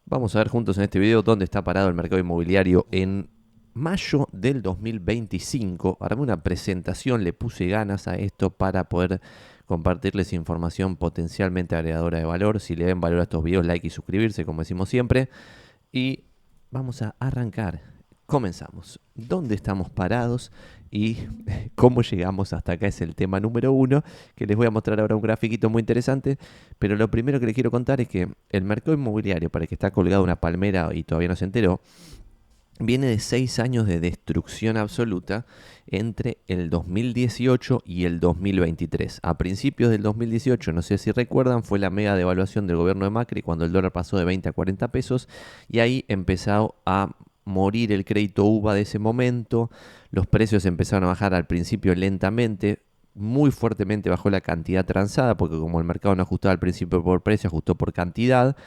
Vamos a ver juntos en este video dónde está parado el mercado inmobiliario en mayo del 2025. Armé una presentación, le puse ganas a esto para poder compartirles información potencialmente agregadora de valor. Si le den valor a estos videos, like y suscribirse, como decimos siempre. Y vamos a arrancar. Comenzamos. ¿Dónde estamos parados y cómo llegamos hasta acá? Es el tema número uno, que les voy a mostrar ahora un grafiquito muy interesante. Pero lo primero que les quiero contar es que el mercado inmobiliario, para el que está colgado una palmera y todavía no se enteró, viene de 6 años de destrucción absoluta entre el 2018 y el 2023. A principios del 2018, no sé si recuerdan, fue la mega devaluación del gobierno de Macri cuando el dólar pasó de 20 a 40 pesos y ahí empezó a morir el crédito UVA de ese momento. Los precios empezaron a bajar al principio lentamente. Muy fuertemente bajó la cantidad transada porque como el mercado no ajustaba al principio por precio, ajustó por cantidad.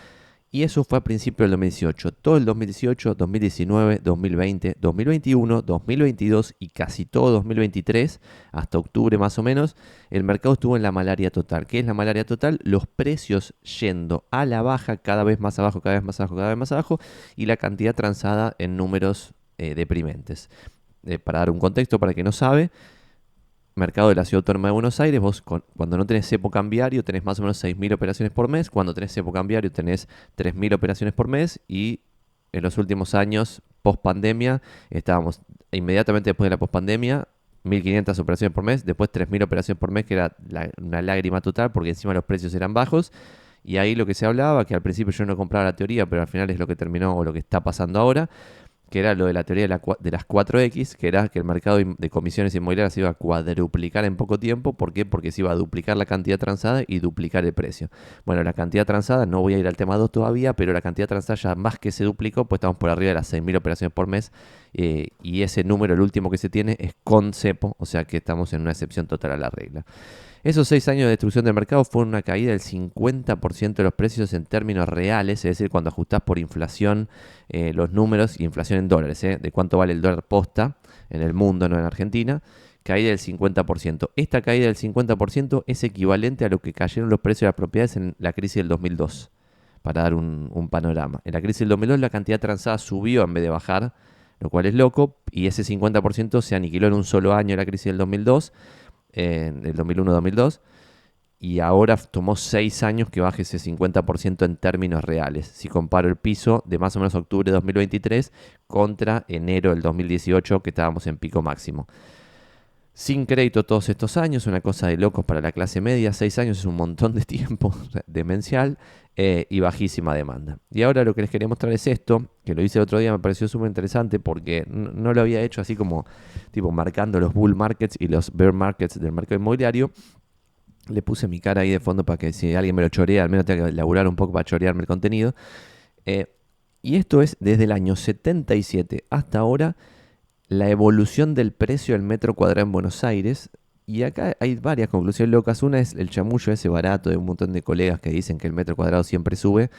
Y eso fue a principios del 2018. Todo el 2018, 2019, 2020, 2021, 2022 y casi todo 2023, hasta octubre más o menos, el mercado estuvo en la malaria total. ¿Qué es la malaria total? Los precios yendo a la baja, cada vez más abajo, cada vez más abajo, cada vez más abajo, y la cantidad transada en números deprimentes. Para dar un contexto para el que no sabe, mercado de la Ciudad Autónoma de Buenos Aires, vos cuando no tenés cepo cambiario tenés más o menos 6.000 operaciones por mes, cuando tenés cepo cambiario tenés 3.000 operaciones por mes y en los últimos años, post pandemia, estábamos inmediatamente después de la post pandemia, 1.500 operaciones por mes, después 3.000 operaciones por mes, que era una lágrima total porque encima los precios eran bajos. Y ahí lo que se hablaba, que al principio yo no compraba la teoría, pero al final es lo que terminó o lo que está pasando ahora, que era lo de la teoría de las 4X, que era que el mercado de comisiones inmobiliarias se iba a cuadruplicar en poco tiempo. ¿Por qué? Porque se iba a duplicar la cantidad transada y duplicar el precio. Bueno, la cantidad transada, no voy a ir al tema 2 todavía, pero la cantidad transada ya más que se duplicó, pues estamos por arriba de las 6.000 operaciones por mes. Y ese número, el último que se tiene, es con cepo, o sea que estamos en una excepción total a la regla. Esos 6 años de destrucción del mercado fueron una caída del 50% de los precios en términos reales, es decir, cuando ajustás por inflación los números, inflación en dólares, de cuánto vale el dólar posta en el mundo, no en Argentina, caída del 50%. Esta caída del 50% es equivalente a lo que cayeron los precios de las propiedades en la crisis del 2002, para dar un panorama. En la crisis del 2002 la cantidad transada subió en vez de bajar, lo cual es loco, y ese 50% se aniquiló en un solo año la crisis del 2002, en el 2001-2002, y ahora tomó 6 años que baje ese 50% en términos reales. Si comparo el piso de más o menos octubre de 2023 contra enero del 2018, que estábamos en pico máximo. Sin crédito todos estos años, una cosa de locos para la clase media. 6 años es un montón de tiempo demencial y bajísima demanda. Y ahora lo que les quería mostrar es esto, que lo hice el otro día, me pareció súper interesante porque no lo había hecho así como tipo marcando los bull markets y los bear markets del mercado inmobiliario. Le puse mi cara ahí de fondo para que si alguien me lo chorea, al menos tenga que laburar un poco para chorearme el contenido. Eh, y esto es desde el año 77 hasta ahora la evolución del precio del metro cuadrado en Buenos Aires. Y acá hay varias conclusiones locas. Una es el chamullo ese barato de un montón de colegas que dicen que el metro cuadrado siempre sube,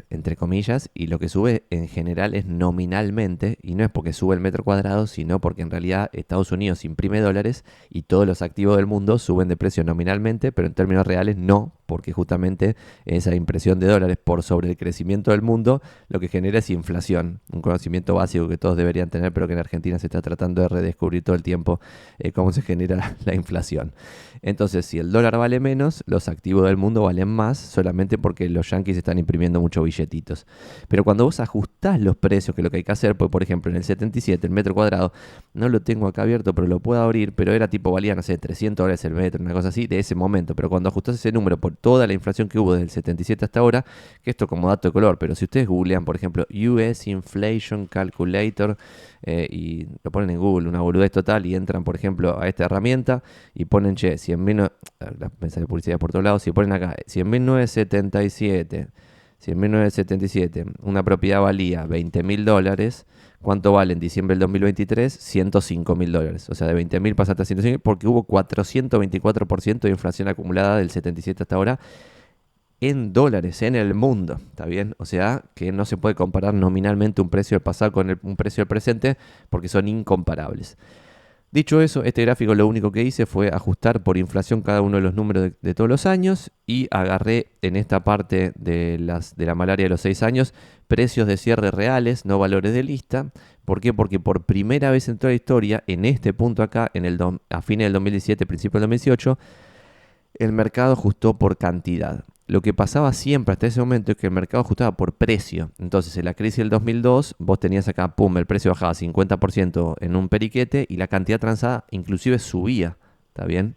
entre comillas, y lo que sube en general es nominalmente, y no es porque sube el metro cuadrado, sino porque en realidad Estados Unidos imprime dólares y todos los activos del mundo suben de precio nominalmente, pero en términos reales no, porque justamente esa impresión de dólares por sobre el crecimiento del mundo lo que genera es inflación, un conocimiento básico que todos deberían tener, pero que en Argentina se está tratando de redescubrir todo el tiempo cómo se genera la inflación. Entonces, si el dólar vale menos, los activos del mundo valen más solamente porque los yanquis están imprimiendo muchos billetitos. Pero cuando vos ajustás los precios, que es lo que hay que hacer, pues por ejemplo en el 77 el metro cuadrado, no lo tengo acá abierto, pero lo puedo abrir, pero era tipo, valía, no sé, $300 el metro, una cosa así, de ese momento. Pero cuando ajustás ese número por toda la inflación que hubo desde el 77 hasta ahora, que esto como dato de color, pero si ustedes googlean, por ejemplo, US Inflation Calculator, y lo ponen en Google, una boludez total, y entran, por ejemplo, a esta herramienta y ponen, che, si en la mensaje de publicidad por todos lados, si ponen acá, si en 1977, si en 1977 una propiedad valía $20.000, ¿cuánto vale en diciembre del 2023? $105.000. O sea, de 20.000 pasaste a 105.000 porque hubo 424% de inflación acumulada del 77 hasta ahora en dólares en el mundo, ¿está bien? O sea, que no se puede comparar nominalmente un precio del pasado con un precio del presente porque son incomparables. Dicho eso, este gráfico lo único que hice fue ajustar por inflación cada uno de los números de todos los años y agarré en esta parte de la malaria de los 6 años precios de cierre reales, no valores de lista. ¿Por qué? Porque por primera vez en toda la historia, en este punto acá, a fines del 2017, principio del 2018, el mercado ajustó por cantidad. Lo que pasaba siempre hasta ese momento es que el mercado ajustaba por precio. Entonces, en la crisis del 2002, vos tenías acá, pum, el precio bajaba 50% en un periquete y la cantidad transada inclusive subía. ¿Está bien?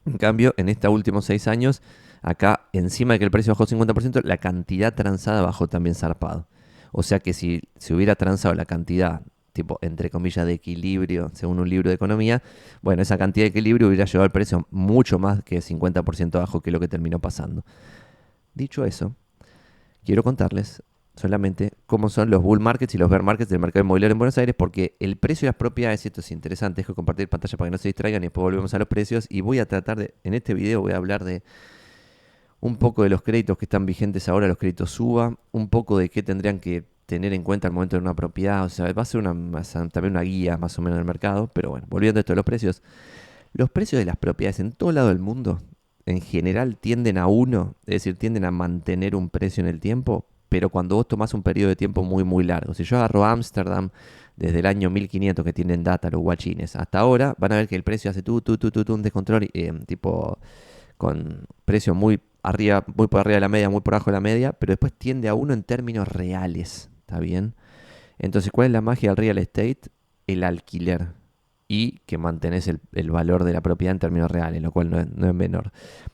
En cambio, en estos últimos 6 años, acá, encima de que el precio bajó 50%, la cantidad transada bajó también zarpado. O sea que si se hubiera transado la cantidad, tipo, entre comillas, de equilibrio, según un libro de economía, bueno, esa cantidad de equilibrio hubiera llevado el precio mucho más que 50% abajo, que es lo que terminó pasando. Dicho eso, quiero contarles solamente cómo son los bull markets y los bear markets del mercado inmobiliario en Buenos Aires, porque el precio de las propiedades, y esto es interesante, dejo compartir pantalla para que no se distraigan y después volvemos a los precios, y voy a tratar de, en este video voy a hablar de un poco de los créditos que están vigentes ahora, los créditos SUBA, un poco de qué tendrían que tener en cuenta al momento de una propiedad, o sea, va a ser también una guía más o menos del mercado, pero bueno, volviendo a esto de los precios de las propiedades en todo lado del mundo, en general tienden a uno, es decir, tienden a mantener un precio en el tiempo, pero cuando vos tomás un periodo de tiempo muy, muy largo. Si yo agarro Ámsterdam desde el año 1500 que tienen data los guachines, hasta ahora van a ver que el precio hace un descontrol, tipo con precio muy arriba, muy por arriba de la media, muy por abajo de la media, pero después tiende a uno en términos reales, ¿está bien? Entonces, ¿cuál es la magia del real estate? El alquiler y que mantenés el valor de la propiedad en términos reales, lo cual no es menor.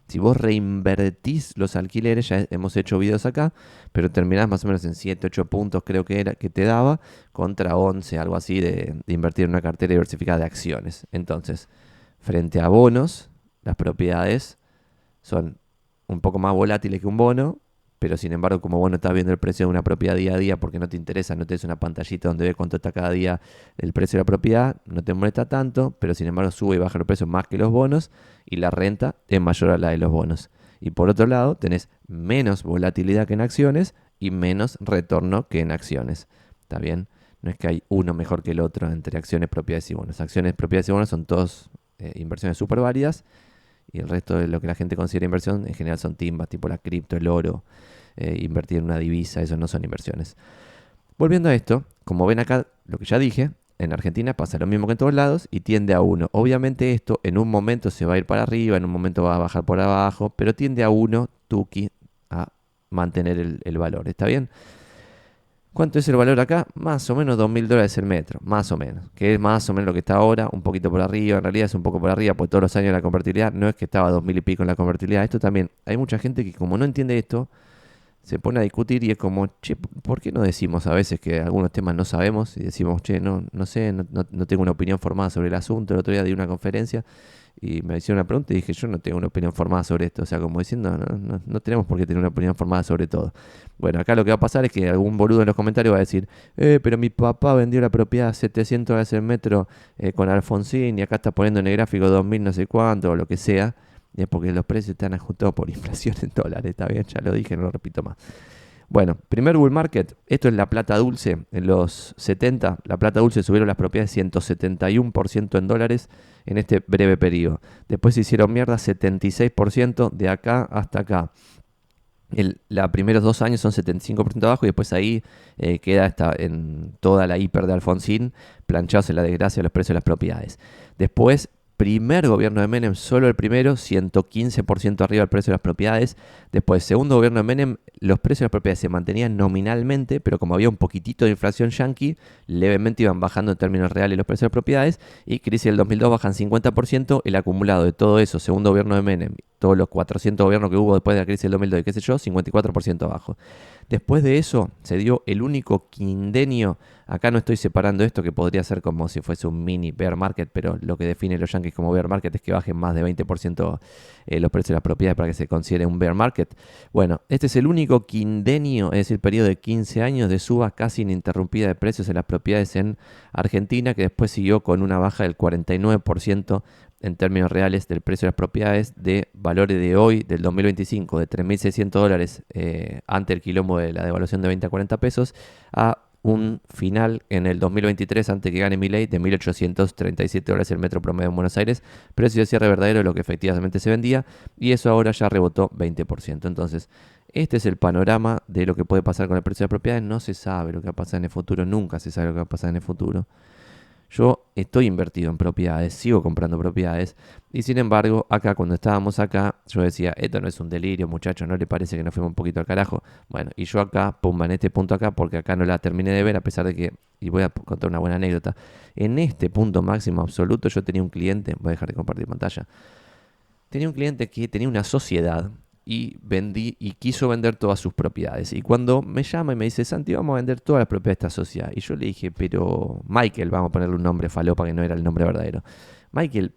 Si vos reinvertís los alquileres, ya hemos hecho videos acá, pero terminás más o menos en 7, 8 puntos, creo que era que te daba, contra 11, algo así, de invertir en una cartera diversificada de acciones. Entonces, frente a bonos, las propiedades son un poco más volátiles que un bono, pero sin embargo, como vos no estás viendo el precio de una propiedad día a día porque no te interesa, no tenés una pantallita donde ves cuánto está cada día el precio de la propiedad, no te molesta tanto, pero sin embargo sube y baja los precios más que los bonos y la renta es mayor a la de los bonos. Y por otro lado, tenés menos volatilidad que en acciones y menos retorno que en acciones. ¿Está bien? No es que hay uno mejor que el otro entre acciones, propiedades y bonos. Acciones, propiedades y bonos son todos inversiones súper válidas y el resto de lo que la gente considera inversión en general son timbas, tipo la cripto, el oro, invertir en una divisa, eso no son inversiones. Volviendo a esto, como ven acá, lo que ya dije, en Argentina pasa lo mismo que en todos lados y tiende a uno. Obviamente esto en un momento se va a ir para arriba, en un momento va a bajar por abajo, pero tiende a uno, tuki, a mantener el valor. ¿Está bien? ¿Cuánto es el valor acá? Más o menos $2.000 el metro, más o menos. Que es más o menos lo que está ahora, un poquito por arriba. En realidad es un poco por arriba, porque todos los años la convertibilidad no es que estaba 2.000 y pico en la convertibilidad. Esto también, hay mucha gente que como no entiende esto, se pone a discutir y es como, che, ¿por qué no decimos a veces que algunos temas no sabemos? Y decimos, che, no sé, no tengo una opinión formada sobre el asunto. El otro día di una conferencia y me hicieron una pregunta y dije, yo no tengo una opinión formada sobre esto. O sea, como diciendo, no tenemos por qué tener una opinión formada sobre todo. Bueno, acá lo que va a pasar es que algún boludo en los comentarios va a decir, pero mi papá vendió la propiedad a $700 el metro con Alfonsín y acá está poniendo en el gráfico 2.000 no sé cuánto o lo que sea. Y es porque los precios están ajustados por inflación en dólares, está bien, ya lo dije, no lo repito más. Bueno, primer bull market, esto es la plata dulce. En los 70, la plata dulce subieron las propiedades 171% en dólares en este breve periodo. Después se hicieron mierda 76% de acá hasta acá. Los primeros 2 años son 75% abajo y después ahí queda en toda la hiper de Alfonsín planchados en la desgracia de los precios de las propiedades. Después, primer gobierno de Menem, solo el primero, 115% arriba del precio de las propiedades. Después, segundo gobierno de Menem, los precios de las propiedades se mantenían nominalmente, pero como había un poquitito de inflación yanqui, levemente iban bajando en términos reales los precios de las propiedades. Y crisis del 2002 bajan 50%, el acumulado de todo eso, segundo gobierno de Menem, todos los 400 gobiernos que hubo después de la crisis del 2002 y qué sé yo, 54% abajo. Después de eso se dio el único quindenio, acá no estoy separando esto que podría ser como si fuese un mini bear market, pero lo que define los yankees como bear market es que bajen más de 20% los precios de las propiedades para que se considere un bear market. Bueno, este es el único quindenio, es decir, periodo de 15 años de suba casi ininterrumpida de precios en las propiedades en Argentina, que después siguió con una baja del 49% en términos reales del precio de las propiedades de valores de hoy, del 2025, de $3.600 ante el quilombo de la devaluación de 20 a 40 pesos, a un final en el 2023 antes que gane Milei de $1.837 el metro promedio en Buenos Aires, precio de cierre verdadero de lo que efectivamente se vendía, y eso ahora ya rebotó 20%. Entonces, este es el panorama de lo que puede pasar con el precio de propiedades. No se sabe lo que va a pasar en el futuro, nunca se sabe lo que va a pasar en el futuro. Yo estoy invertido en propiedades, sigo comprando propiedades, y sin embargo, acá cuando estábamos acá, yo decía, esto no es un delirio, muchachos, ¿no le parece que nos fuimos un poquito al carajo? Bueno, y yo acá, pumba, en este punto acá, porque acá no la terminé de ver, a pesar de que, y voy a contar una buena anécdota, en este punto máximo absoluto yo tenía un cliente, voy a dejar de compartir pantalla, tenía un cliente que tenía una sociedad y quiso vender todas sus propiedades. Y cuando me llama y me dice, Santi, vamos a vender todas las propiedades de esta sociedad. Y yo le dije, pero Michael, vamos a ponerle un nombre falopa que no era el nombre verdadero. Michael,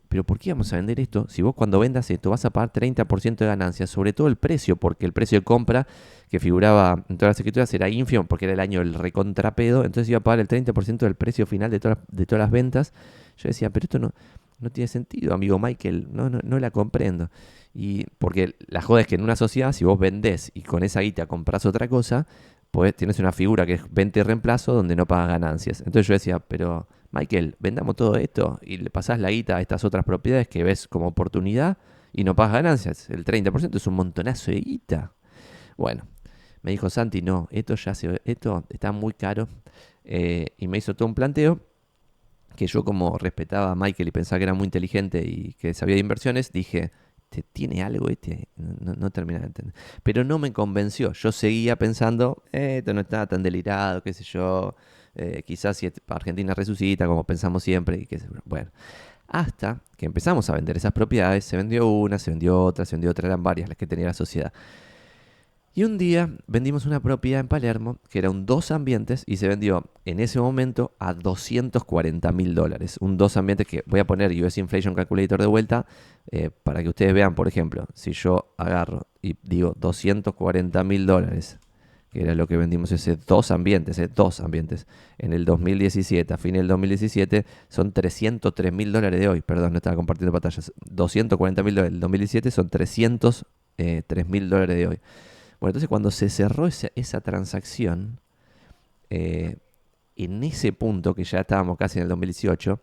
pero ¿por qué vamos a vender esto? Si vos cuando vendas esto vas a pagar 30% de ganancias, sobre todo el precio, porque el precio de compra que figuraba en todas las escrituras era ínfimo, porque era el año del recontrapedo, entonces iba a pagar el 30% del precio final de todas las ventas. Yo decía, pero esto no tiene sentido, amigo Michael, no la comprendo. Y porque la joda es que en una sociedad, si vos vendés y con esa guita comprás otra cosa, pues tienes una figura que es venta y reemplazo donde no pagas ganancias. Entonces yo decía, pero Michael, vendamos todo esto y le pasás la guita a estas otras propiedades que ves como oportunidad y no pagas ganancias. El 30% es un montonazo de guita. Bueno, me dijo Santi, no, esto está muy caro. Y me hizo todo un planteo que yo, como respetaba a Michael y pensaba que era muy inteligente y que sabía de inversiones, dije, tiene algo no termina de entender. Pero no me convenció. Yo seguía pensando, esto no está tan delirado, qué sé yo. Quizás si Argentina resucita, como pensamos siempre, y qué sé yo. Bueno, hasta que empezamos a vender esas propiedades, se vendió una, se vendió otra, eran varias las que tenía la sociedad. Y un día vendimos una propiedad en Palermo, que era un dos ambientes, y se vendió en ese momento a $240.000. Un dos ambientes que voy a poner US Inflation Calculator de vuelta, para que ustedes vean, por ejemplo, si yo agarro y digo $240.000, que era lo que vendimos ese dos ambientes, en el 2017, a fin del 2017, son $303.000 de hoy. Perdón, no estaba compartiendo pantallas. $240.000 del 2017 son $303.000 de hoy. Bueno, entonces cuando se cerró esa transacción, en ese punto, que ya estábamos casi en el 2018,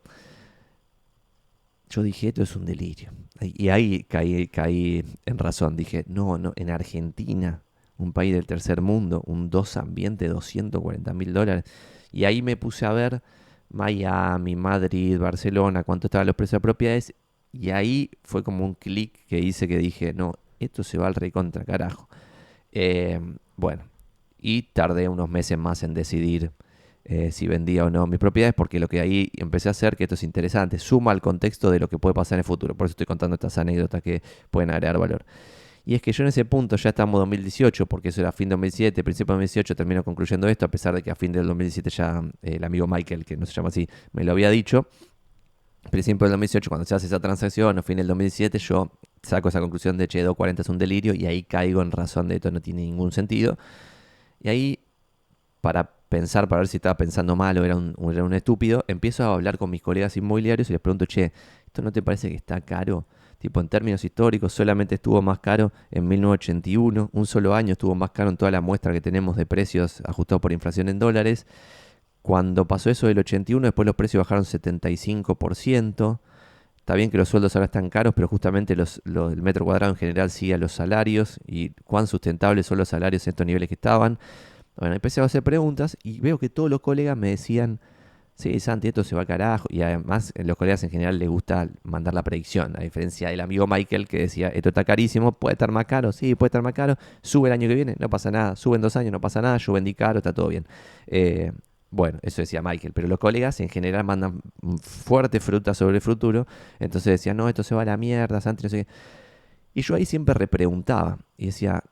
yo dije, esto es un delirio. Y ahí caí en razón. Dije, no, en Argentina, un país del tercer mundo, un dos ambiente, $240.000. Y ahí me puse a ver Miami, Madrid, Barcelona, cuánto estaban los precios de propiedades. Y ahí fue como un clic que hice que dije, no, esto se va al recontra carajo. Eh, bueno, y tardé unos meses más en decidir si vendía o no mis propiedades, porque lo que ahí empecé a hacer, que esto es interesante, suma al contexto de lo que puede pasar en el futuro. Por eso estoy contando estas anécdotas que pueden agregar valor. Y es que yo en ese punto, ya estamos en 2018, porque eso era fin de 2017, principio de 2018, termino concluyendo esto, a pesar de que a fin del 2017 ya el amigo Michael, que no se llama así, me lo había dicho. Principio del 2018, cuando se hace esa transacción, o fin del 2017, yo saco esa conclusión de, che, 240 es un delirio, y ahí caigo en razón de esto no tiene ningún sentido. Y ahí, para pensar, para ver si estaba pensando mal o era un estúpido, empiezo a hablar con mis colegas inmobiliarios y les pregunto, che, ¿esto no te parece que está caro? Tipo, en términos históricos, solamente estuvo más caro en 1981, un solo año estuvo más caro en toda la muestra que tenemos de precios ajustados por inflación en dólares. Cuando pasó eso del 81, después los precios bajaron 75%. Está bien que los sueldos ahora están caros, pero justamente el metro cuadrado en general sigue a los salarios, y cuán sustentables son los salarios en estos niveles que estaban. Bueno, empecé a hacer preguntas y veo que todos los colegas me decían, sí, Santi, esto se va al carajo. Y además, los colegas en general les gusta mandar la predicción, a diferencia del amigo Michael, que decía, esto está carísimo, puede estar más caro, sí, puede estar más caro, sube el año que viene, no pasa nada, sube en 2 años, no pasa nada, yo vendí caro, está todo bien. Eh, bueno, eso decía Michael, pero los colegas en general mandan fuerte fruta sobre el futuro, entonces decían, no, esto se va a la mierda, Santi, no sé qué. Y yo ahí siempre repreguntaba y decía,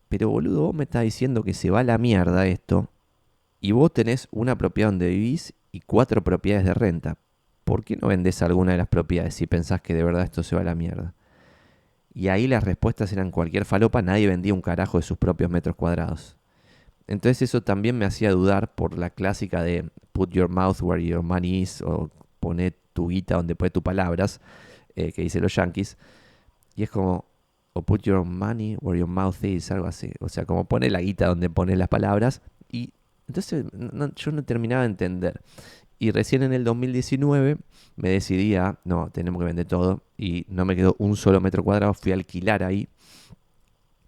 pero boludo, vos me estás diciendo que se va a la mierda esto, y vos tenés una propiedad donde vivís y 4 propiedades de renta. ¿Por qué no vendés alguna de las propiedades si pensás que de verdad esto se va a la mierda? Y ahí las respuestas eran cualquier falopa, nadie vendía un carajo de sus propios metros cuadrados. Entonces eso también me hacía dudar por la clásica de put your mouth where your money is, o poné tu guita donde pones tus palabras, que dicen los yankees. Y es como, o put your money where your mouth is, algo así. O sea, como pone la guita donde pones las palabras. Y Entonces yo no terminaba de entender. Y recién en el 2019 me decidí a, no, tenemos que vender todo. Y no me quedó un solo metro cuadrado, fui a alquilar ahí.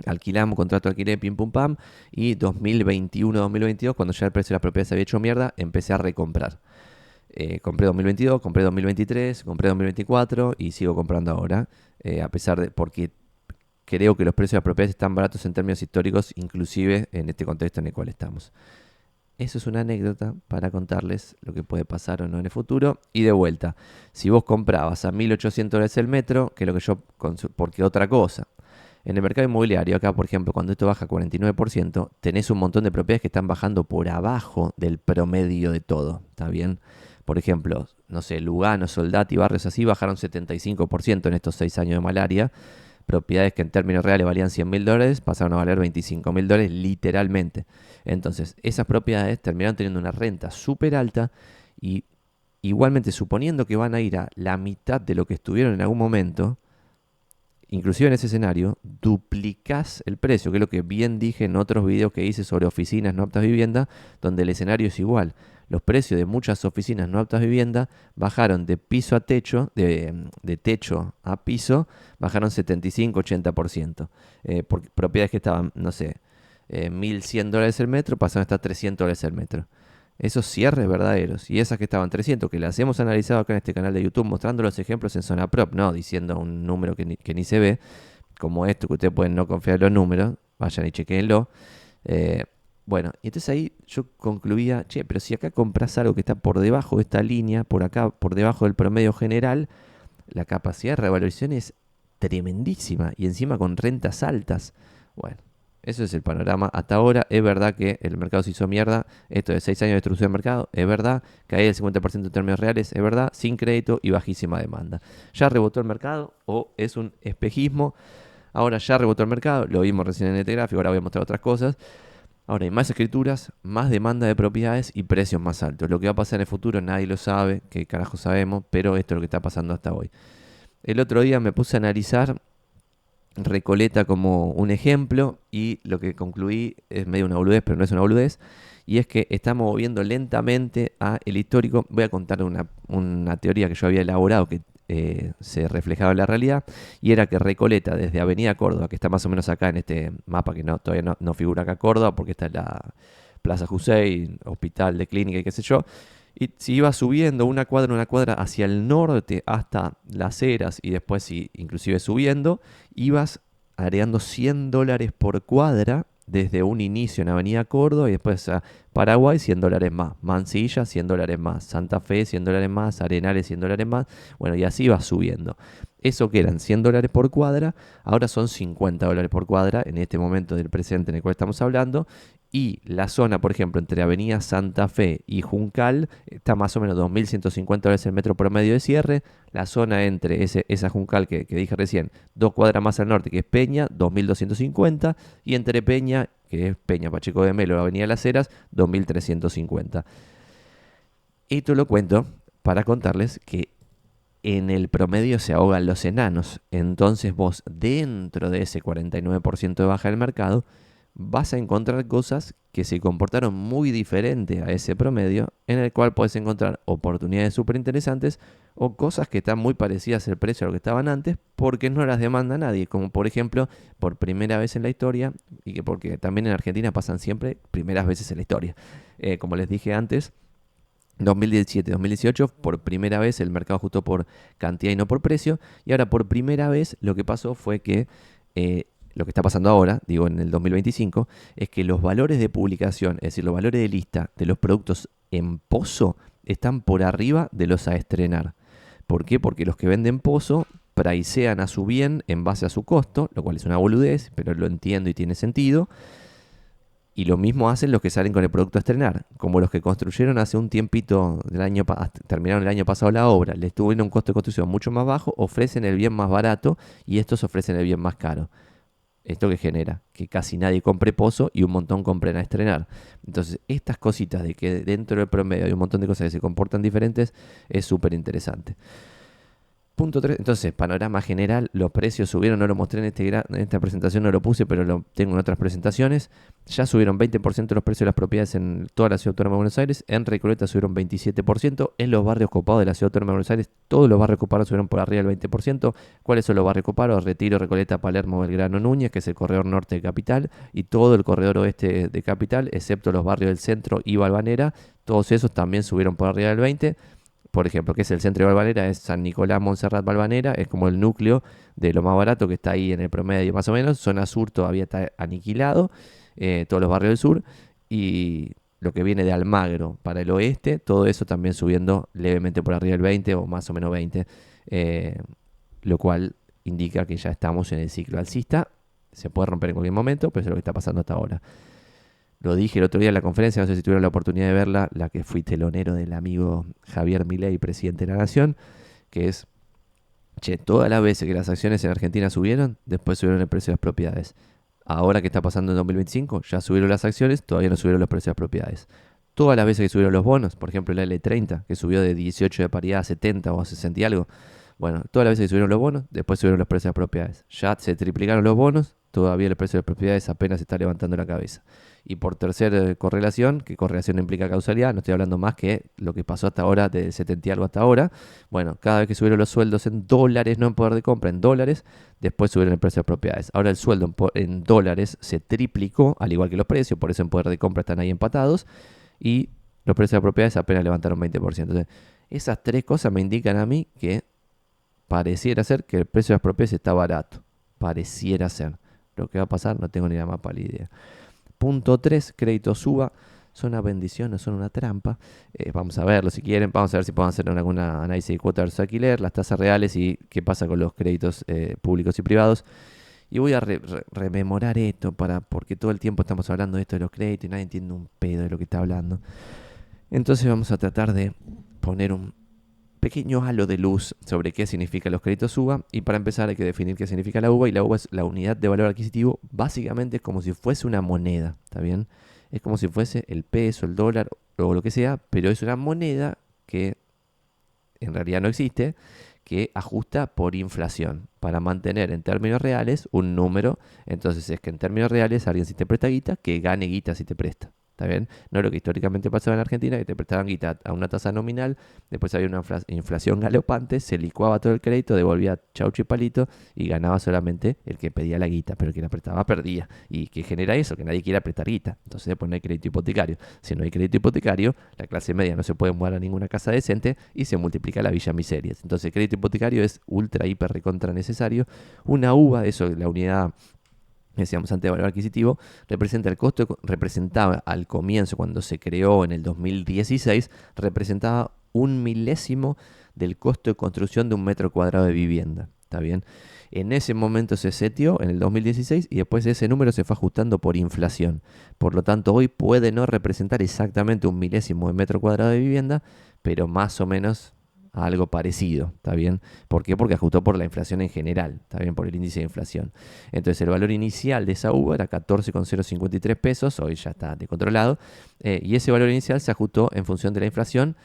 Alquilamos, contrato de alquiler, pim pum pam. Y 2021-2022, cuando ya el precio de la propiedad se había hecho mierda, empecé a recomprar. Compré 2022, compré 2023, compré 2024 y sigo comprando ahora. A pesar de, porque creo que los precios de las propiedades están baratos en términos históricos, inclusive en este contexto en el cual estamos. Eso es una anécdota para contarles lo que puede pasar o no en el futuro. Y de vuelta, si vos comprabas a $1.800 el metro, que es lo que yo, porque otra cosa. En el mercado inmobiliario, acá por ejemplo, cuando esto baja 49%, tenés un montón de propiedades que están bajando por abajo del promedio de todo. ¿Está bien? Por ejemplo, no sé, Lugano, Soldati, barrios así bajaron 75% en estos 6 años de malaria. Propiedades que en términos reales valían $100.000 pasaron a valer $25.000 literalmente. Entonces, esas propiedades terminaron teniendo una renta súper alta y igualmente suponiendo que van a ir a la mitad de lo que estuvieron en algún momento, inclusive en ese escenario, duplicás el precio, que es lo que bien dije en otros videos que hice sobre oficinas no aptas a vivienda, donde el escenario es igual. Los precios de muchas oficinas no aptas a vivienda bajaron de piso a techo, de techo a piso, bajaron 75-80%. Por propiedades que estaban, no sé, $1.100 el metro, pasaron a estar $300 el metro. Esos cierres verdaderos y esas que estaban 300, que las hemos analizado acá en este canal de YouTube, mostrando los ejemplos en zona prop, no diciendo un número que ni se ve, como esto, que ustedes pueden no confiar en los números, vayan y chequenlo. Bueno, y entonces ahí yo concluía, che, pero si acá compras algo que está por debajo de esta línea, por acá, por debajo del promedio general, la capacidad de revalorización es tremendísima y encima con rentas altas. Bueno, eso es el panorama hasta ahora. Es verdad que el mercado se hizo mierda. Esto de 6 años de destrucción del mercado, es verdad. Caí el 50% en términos reales, es verdad. Sin crédito y bajísima demanda. ¿Ya rebotó el mercado o es un espejismo? Ahora ya rebotó el mercado. Lo vimos recién en este gráfico. Ahora voy a mostrar otras cosas. Ahora hay más escrituras, más demanda de propiedades y precios más altos. Lo que va a pasar en el futuro nadie lo sabe. ¿Qué carajo sabemos? Pero esto es lo que está pasando hasta hoy. El otro día me puse a analizar Recoleta como un ejemplo y lo que concluí es medio una boludez, pero no es una boludez, y es que estamos moviendo lentamente a el histórico. Voy a contar una teoría que yo había elaborado que se reflejaba en la realidad, y era que Recoleta desde Avenida Córdoba, que está más o menos acá en este mapa, que todavía no figura acá Córdoba porque está en la Plaza Jusey, hospital de clínica y qué sé yo. Y si ibas subiendo una cuadra hacia el norte hasta Las Heras y después inclusive subiendo, ibas agregando $100 por cuadra desde un inicio en Avenida Córdoba y después a Paraguay $100 más, Mansilla $100 más, Santa Fe $100 más, Arenales $100 más, bueno, y así vas subiendo. Eso que eran $100 por cuadra, ahora son $50 por cuadra en este momento del presente en el cual estamos hablando. Y la zona, por ejemplo, entre Avenida Santa Fe y Juncal está más o menos $2.150 el metro promedio de cierre. La zona entre esa Juncal que dije recién, 2 cuadras más al norte, que es Peña, 2.250. Y entre Peña, que es Peña Pacheco de Melo, Avenida Las Heras, 2.350. Esto lo cuento para contarles que en el promedio se ahogan los enanos. Entonces vos, dentro de ese 49% de baja del mercado, vas a encontrar cosas que se comportaron muy diferente a ese promedio, en el cual puedes encontrar oportunidades súper interesantes o cosas que están muy parecidas al precio a lo que estaban antes porque no las demanda nadie, como por ejemplo por primera vez en la historia, y que porque también en Argentina pasan siempre primeras veces en la historia. Como les dije antes, 2017-2018, por primera vez el mercado ajustó por cantidad y no por precio, y ahora por primera vez lo que pasó fue que lo que está pasando ahora, digo en el 2025, es que los valores de publicación, es decir, los valores de lista de los productos en pozo están por arriba de los a estrenar. ¿Por qué? Porque los que venden pozo pricean a su bien en base a su costo, lo cual es una boludez, pero lo entiendo y tiene sentido. Y lo mismo hacen los que salen con el producto a estrenar, como los que construyeron hace un tiempito, terminaron el año pasado la obra, les tuvieron un costo de construcción mucho más bajo, ofrecen el bien más barato y estos ofrecen el bien más caro. Esto que genera que casi nadie compre pozo y un montón compren a estrenar. Entonces, estas cositas de que dentro del promedio hay un montón de cosas que se comportan diferentes es súper interesante. Punto 3. Entonces, panorama general, los precios subieron, no lo mostré en esta presentación, no lo puse, pero lo tengo en otras presentaciones. Ya subieron 20% los precios de las propiedades en toda la Ciudad Autónoma de Buenos Aires. En Recoleta subieron 27%. En los barrios copados de la Ciudad Autónoma de Buenos Aires, todos los barrios copados subieron por arriba del 20%. ¿Cuáles son los barrios copados? Retiro, Recoleta, Palermo, Belgrano, Núñez, que es el corredor norte de Capital, y todo el corredor oeste de Capital, excepto los barrios del centro y Balvanera. Todos esos también subieron por arriba del 20%. Por ejemplo, que es el centro de Balvanera, es San Nicolás, Montserrat, Balvanera, es como el núcleo de lo más barato que está ahí en el promedio más o menos. Zona sur todavía está aniquilado, todos los barrios del sur, y lo que viene de Almagro para el oeste, todo eso también subiendo levemente por arriba del 20 o más o menos 20, lo cual indica que ya estamos en el ciclo alcista. Se puede romper en cualquier momento, pero eso es lo que está pasando hasta ahora. Lo dije el otro día en la conferencia, no sé si tuvieron la oportunidad de verla, la que fui telonero del amigo Javier Milei, presidente de la Nación, que es, todas las veces que las acciones en Argentina subieron, después subieron el precio de las propiedades. Ahora que está pasando en 2025, ya subieron las acciones, todavía no subieron los precios de las propiedades. Todas las veces que subieron los bonos, por ejemplo la L30, que subió de 18 de paridad a 70 o a 60 y algo, bueno, todas las veces que subieron los bonos, después subieron los precios de las propiedades. Ya se triplicaron los bonos, todavía el precio de las propiedades apenas está levantando la cabeza. Y por tercera correlación, que correlación no implica causalidad, no estoy hablando más que lo que pasó hasta ahora, del 70 y algo hasta ahora. Bueno, cada vez que subieron los sueldos en dólares, no en poder de compra, en dólares, después subieron el precio de propiedades. Ahora el sueldo en dólares se triplicó, al igual que los precios, por eso en poder de compra están ahí empatados, y los precios de propiedades apenas levantaron 20%. Entonces, esas tres cosas me indican a mí que pareciera ser que el precio de las propiedades está barato. Pareciera ser. Lo que va a pasar no tengo ni la más pálida idea. Punto 3, créditos suba. ¿Son una bendición o son una trampa? Vamos a verlo si quieren. Vamos a ver si podemos hacer alguna análisis de cuota versus alquiler, las tasas reales y qué pasa con los créditos públicos y privados. Y voy a rememorar esto porque todo el tiempo estamos hablando de esto de los créditos y nadie entiende un pedo de lo que está hablando. Entonces vamos a tratar de poner un pequeño halo de luz sobre qué significa los créditos UVA, y para empezar hay que definir qué significa la UVA, y la UVA es la unidad de valor adquisitivo. Básicamente es como si fuese una moneda, ¿está bien? Es como si fuese el peso, el dólar o lo que sea, pero es una moneda que en realidad no existe, que ajusta por inflación para mantener en términos reales un número. Entonces es que en términos reales alguien, si te presta guita, que gane guita si te presta. ¿Está bien? No es lo que históricamente pasaba en Argentina, que te prestaban guita a una tasa nominal, después había una inflación galopante, se licuaba todo el crédito, devolvía chaucho y palito y ganaba solamente el que pedía la guita, pero el que la prestaba perdía. ¿Y qué genera eso? Que nadie quiera prestar guita. Entonces después no hay crédito hipotecario. Si no hay crédito hipotecario, la clase media no se puede mudar a ninguna casa decente y se multiplica la villa miserias. Entonces el crédito hipotecario es ultra, hiper, recontra necesario. Una UVA, eso, la unidad, decíamos antes, de valor adquisitivo, representaba al comienzo, cuando se creó en el 2016, representaba 1/1000 del costo de construcción de un metro cuadrado de vivienda. ¿Está bien? En ese momento se setió en el 2016 y después ese número se fue ajustando por inflación. Por lo tanto, hoy puede no representar exactamente 1/1000 de metro cuadrado de vivienda, pero más o menos a algo parecido, ¿está bien? ¿Por qué? Porque ajustó por la inflación en general, ¿está bien? Por el índice de inflación. Entonces el valor inicial de esa uva era 14,053 pesos, hoy ya está descontrolado, y ese valor inicial se ajustó en función de la inflación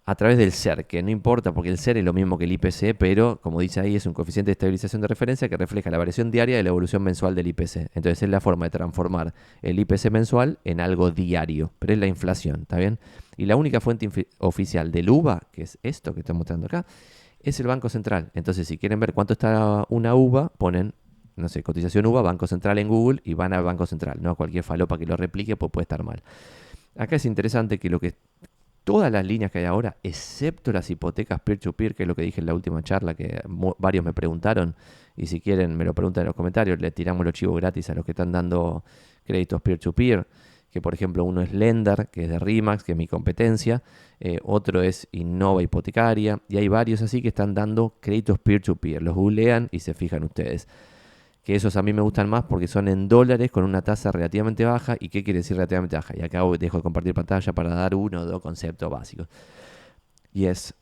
a través del SER, que no importa porque el SER es lo mismo que el IPC, pero como dice ahí, es un coeficiente de estabilización de referencia que refleja la variación diaria de la evolución mensual del IPC. Entonces es la forma de transformar el IPC mensual en algo diario, pero es la inflación, ¿está bien? Y la única fuente oficial del UVA, que es esto que estoy mostrando acá, es el Banco Central. Entonces si quieren ver cuánto está una UVA, ponen, no sé, cotización UVA, Banco Central en Google y van al Banco Central, no a cualquier falopa que lo replique, pues puede estar mal. Acá es interesante que todas las líneas que hay ahora, excepto las hipotecas peer-to-peer, que es lo que dije en la última charla, que varios me preguntaron, y si quieren me lo preguntan en los comentarios, le tiramos los chivos gratis a los que están dando créditos peer-to-peer, que por ejemplo uno es Lender, que es de RIMAX, que es mi competencia, otro es Innova Hipotecaria, y hay varios así que están dando créditos peer-to-peer, los googlean y se fijan ustedes. Que esos a mí me gustan más porque son en dólares con una tasa relativamente baja. ¿Y qué quiere decir relativamente baja? Y acá dejo de compartir pantalla para dar uno o dos conceptos básicos. Y es,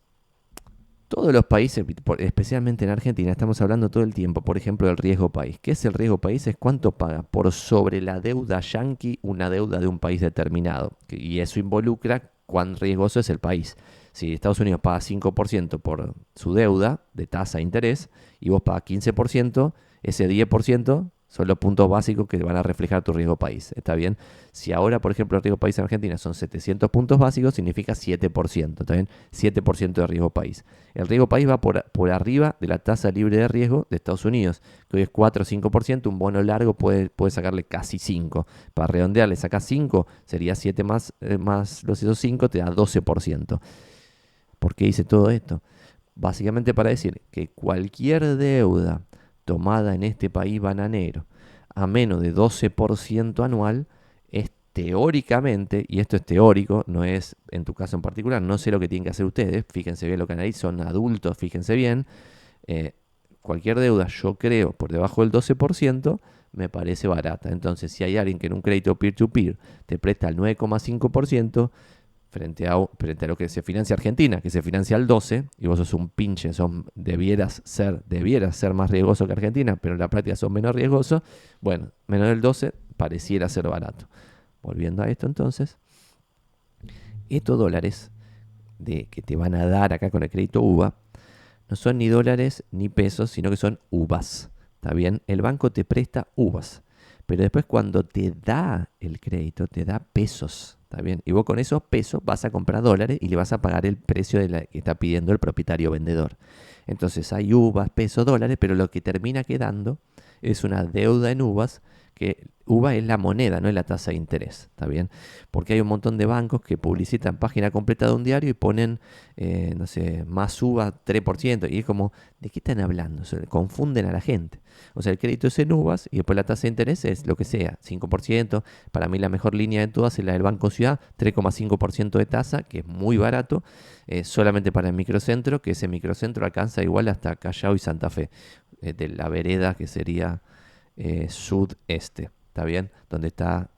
todos los países, especialmente en Argentina, estamos hablando todo el tiempo, por ejemplo, del riesgo país. ¿Qué es el riesgo país? Es cuánto paga por sobre la deuda yanqui una deuda de un país determinado. Y eso involucra cuán riesgoso es el país. Si Estados Unidos paga 5% por su deuda de tasa de interés y vos pagas 15%, ese 10% son los puntos básicos que van a reflejar tu riesgo país. ¿Está bien? Si ahora, por ejemplo, el riesgo país en Argentina son 700 puntos básicos, significa 7%. ¿Está bien? 7% de riesgo país. El riesgo país va por arriba de la tasa libre de riesgo de Estados Unidos, que hoy es 4 o 5%. Un bono largo puede sacarle casi 5. Para redondear, le sacas 5, sería 7 más los esos 5, te da 12%. ¿Por qué hice todo esto? Básicamente para decir que cualquier deuda tomada en este país bananero a menos de 12% anual es teóricamente, y esto es teórico, no es en tu caso en particular, no sé lo que tienen que hacer ustedes, fíjense bien lo que analizan, son adultos, fíjense bien, eh, cualquier deuda yo creo por debajo del 12% me parece barata. Entonces si hay alguien que en un crédito peer-to-peer te presta el 9,5%, frente a lo que se financia Argentina, que se financia al 12, y vos sos un pinche, debieras ser más riesgoso que Argentina, pero en la práctica son menos riesgosos, bueno, menos del 12 pareciera ser barato. Volviendo a esto entonces, estos dólares que te van a dar acá con el crédito UVA, no son ni dólares ni pesos, sino que son uvas. ¿Está bien? El banco te presta uvas, pero después cuando te da el crédito, te da pesos. ¿Está bien? Y vos con esos pesos vas a comprar dólares y le vas a pagar el precio que está pidiendo el propietario vendedor. Entonces hay uvas, pesos, dólares, pero lo que termina quedando es una deuda en uvas, que UVA es la moneda, no es la tasa de interés. ¿Está bien? Porque hay un montón de bancos que publicitan página completa de un diario y ponen, no sé, más UVA 3%. Y es como, ¿de qué están hablando? O sea, confunden a la gente. O sea, el crédito es en uvas y después la tasa de interés es lo que sea, 5%. Para mí la mejor línea de todas es la del Banco Ciudad, 3,5% de tasa, que es muy barato, solamente para el microcentro, que ese microcentro alcanza igual hasta Callao y Santa Fe, de la vereda que sería sudeste. ¿Está bien? Donde está,